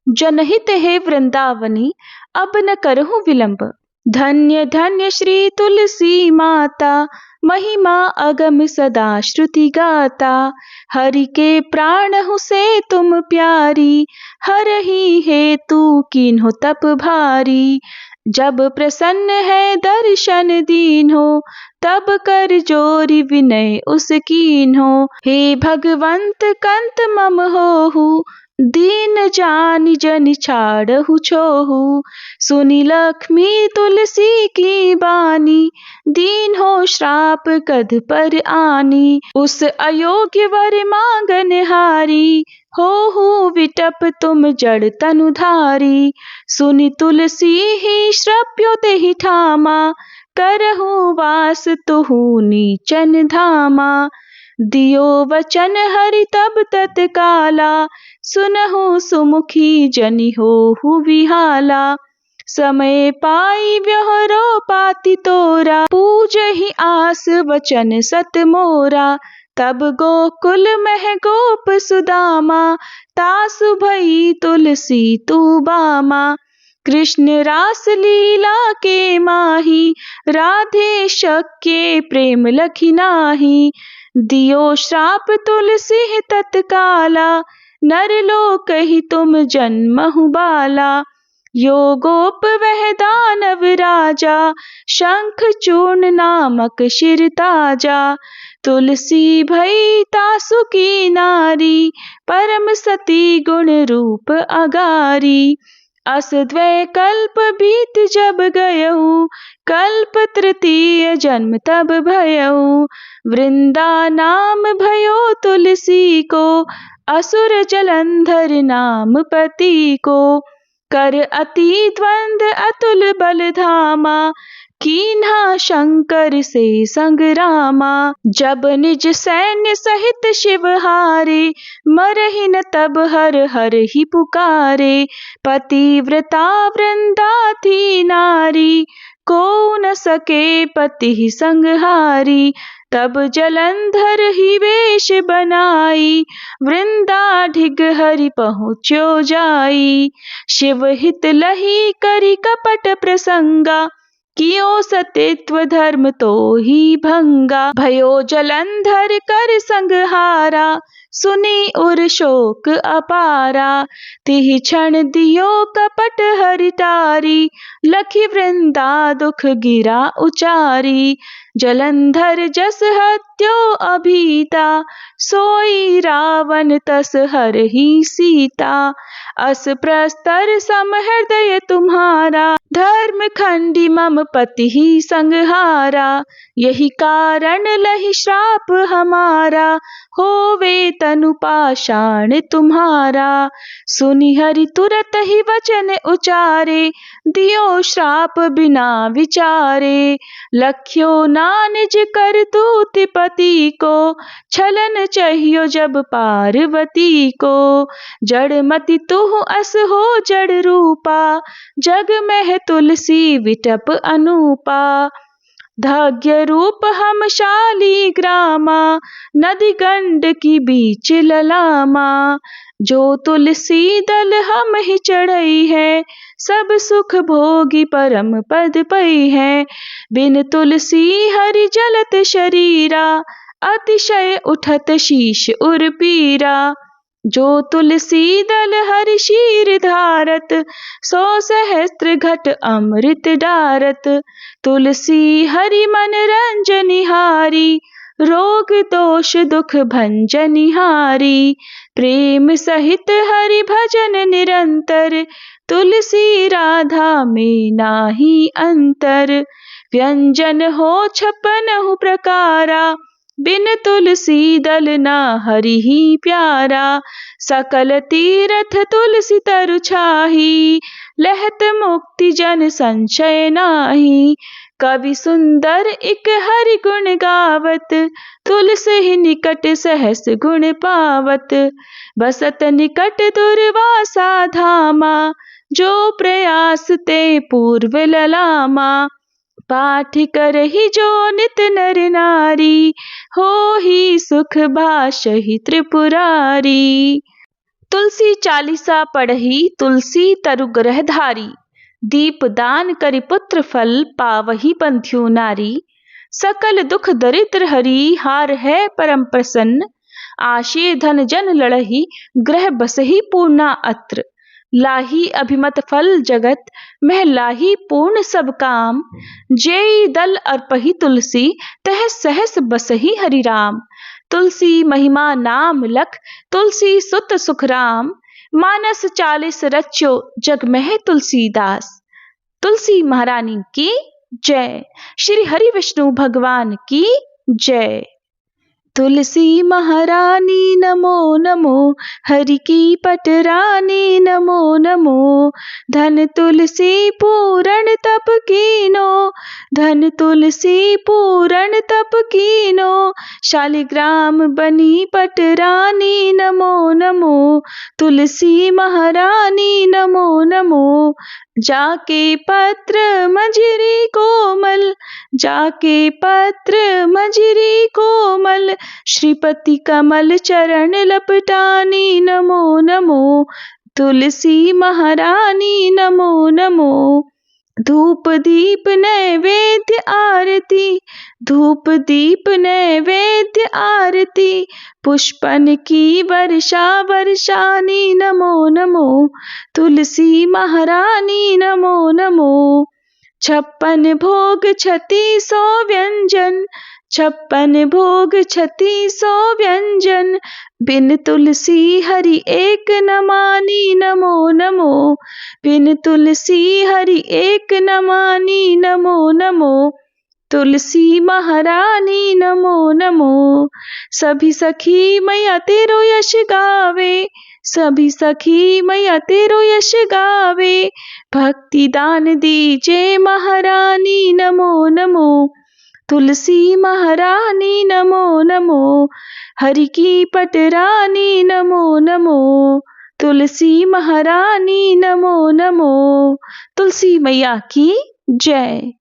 जनहित हे वृंदावनी अब न करहु विलंब। धन्य धन्य श्री तुलसी माता, महिमा अगम सदा श्रुति गाता, हरि के प्राण हूँ से तुम प्यारी, हरहि हेतु कीन्हो तप भारी। जब प्रसन्न है दर्शन दीन्हो, तब कर जोरी विनय उस कीन्हो। हे भगवंत कंत मम होहु, दीन जानि जनि छाड़हु छोहु। सुनी लक्ष्मी तुलसी की बानी, दीन हो श्राप कद पर आनी। उस अयोग्य वर मांगन हारी, हो विटप तुम जड़ तनुधारी। सुनी तुलसी ही श्रप्यो तेहि ठामा, करहु वास तुहु नीचन धामा। दियो वचन हरि तब तत्काला, सुनहु सुमुखी जनि होहु विहाला। समय पाई व्यवहारो पाति तोरा, पूजहि आस वचन सत मोरा। तब गोकुल मह गोप सुदामा, तासु भई तुलसी तू बामा। कृष्ण रास लीला के माही, राधे शक्य प्रेम लखि नाही। दियो श्राप तुलसी तत्काला, नरलोक ही तुम जन्महु बाला। यो गोप वह दानव राजा, शंख चूर्ण नामक शिर ताजा। तुलसी भई तासु की नारी, परम सती गुण रूप अगारी। अस द्वै कल्प बीत जब गयऊ, कल्प तृतीय जन्म तब भयऊ। वृंदा नाम भयो तुलसी को, असुर जलंधर नाम पति को, कर अति द्वंद अतुल बल धामा, कीन्हा शंकर से संग्रामा। जब निज सैन्य सहित शिव हारे, मरहि न तब हर हर ही पुकारे। पतिव्रता वृंदा थी नारी, को न सके पति संहारी। तब जलंधर ही वेश बनाई, वृंदाढिग हरि पहुँच्यो जाई। शिव हित लही करि कपट प्रसंगा, कियो सतित्व धर्म तो ही भंगा। भयो जलंधर कर संगहारा, सुनी उर शोक अपारा। तिहि क्षण दियो कपट हरि टारी, लखि वृंदा दुख गिरा उचारी। जलंधर जस हत्यो अभीता, सोई रावण तस हरहि सीता। अस प्रस्तर सम हृदय तुम्हारा, धर्म खंडी मम पति ही संगहारा। यही कारण लहि श्राप हमारा, होवे तनु पाषाण तुम्हारा। सुनि हरि तुरत ही वचन उचारे, दियो श्राप बिना विचारे। लख्यो ना निज करतूत पति को, छलन चाहियो जब पार्वती को। जड़मति तुह अस हो जड़ रूपा, जग में तुलसी विटप अनूपा। धाग्य रूप हम शालीग्रामा, नदी गंड की बीच ललामा। जो तुलसी दल हम ही चढ़ई है, सब सुख भोगी परम पद पई है। बिन तुलसी हरि जलत शरीरा, अतिशय उठत शीश उर पीरा। जो तुलसी दल हरि शीर धारत, सो सहस्त्र घट अमृत डारत। तुलसी हरि मन रंजनिहारी, रोग दोष दुख भंजनिहारी। प्रेम सहित हरि भजन निरंतर, तुलसी राधा में नाही अंतर। व्यंजन हो 56 प्रकारा, बिन तुलसी दल ना हरि ही प्यारा। सकल तीरथ तुलसी तरु छाही, लहत मुक्ति जन संशय नाही। कवि सुंदर इक हरि गुण गावत, तुलसी ही निकट सहस गुण पावत। बसत निकट दुर्वासा धामा, जो प्रयास ते पूर्व ललामा। पाठ करहि जो नित नर नारी, हो ही सुख भाषहि त्रिपुरारी। तुलसी चालीसा पढ़ही तुलसी तरु ग्रह धारी, दीप दान करि पुत्र फल पावही पंथ्यु नारी। सकल दुख दरिद्र हरि हार है परम प्रसन्न, आशे धन जन लड़ही ग्रह बसही पूर्णा अत्र। लाही अभिमत फल जगत मह लाही पूर्ण सब काम, जेई दल अर्पही तुलसी तह सहस बसही हरि राम। तुलसी महिमा नाम लख तुलसी सुत सुख राम, मानस 40 रच्यो जग मह तुलसीदास। तुलसी महारानी की जय। श्री हरि विष्णु भगवान की जय। तुलसी महारानी नमो नमो, हरि की पटरानी नमो नमो। धन तुलसी पूरण तप कीनो, धन तुलसी पूरण तप कीनो। शालिग्राम बनी पटरानी नमो नमो, तुलसी महारानी नमो नमो। जाके पत्र मजरी कोमल, जाके पत्र मजरी कोमल। श्रीपति कमल चरण लपटानी नमो नमो, तुलसी महारानी नमो नमो। धूप दीप नैवेद्य आरती, धूप दीप नैवेद्य आरती। पुष्पन की वर्षा वर्षानी नमो नमो, तुलसी महारानी नमो नमो। 56 भोग 3600 व्यंजन, 56 भोग 3600 व्यंजन। बिन तुलसी हरि एक न मानी नमो नमो, बिन तुलसी हरि एक न मानी नमो नमो। तुलसी महारानी नमो नमो। सभी सखी मैया तेरो यश गावे, सभी सखी मैया तेरो यश गावे। भक्ति दान दीजे महारानी नमो नमो। तुलसी महारानी नमो नमो। हरि की पटरानी नमो नमो। तुलसी महारानी नमो नमो। तुलसी मैया की जय।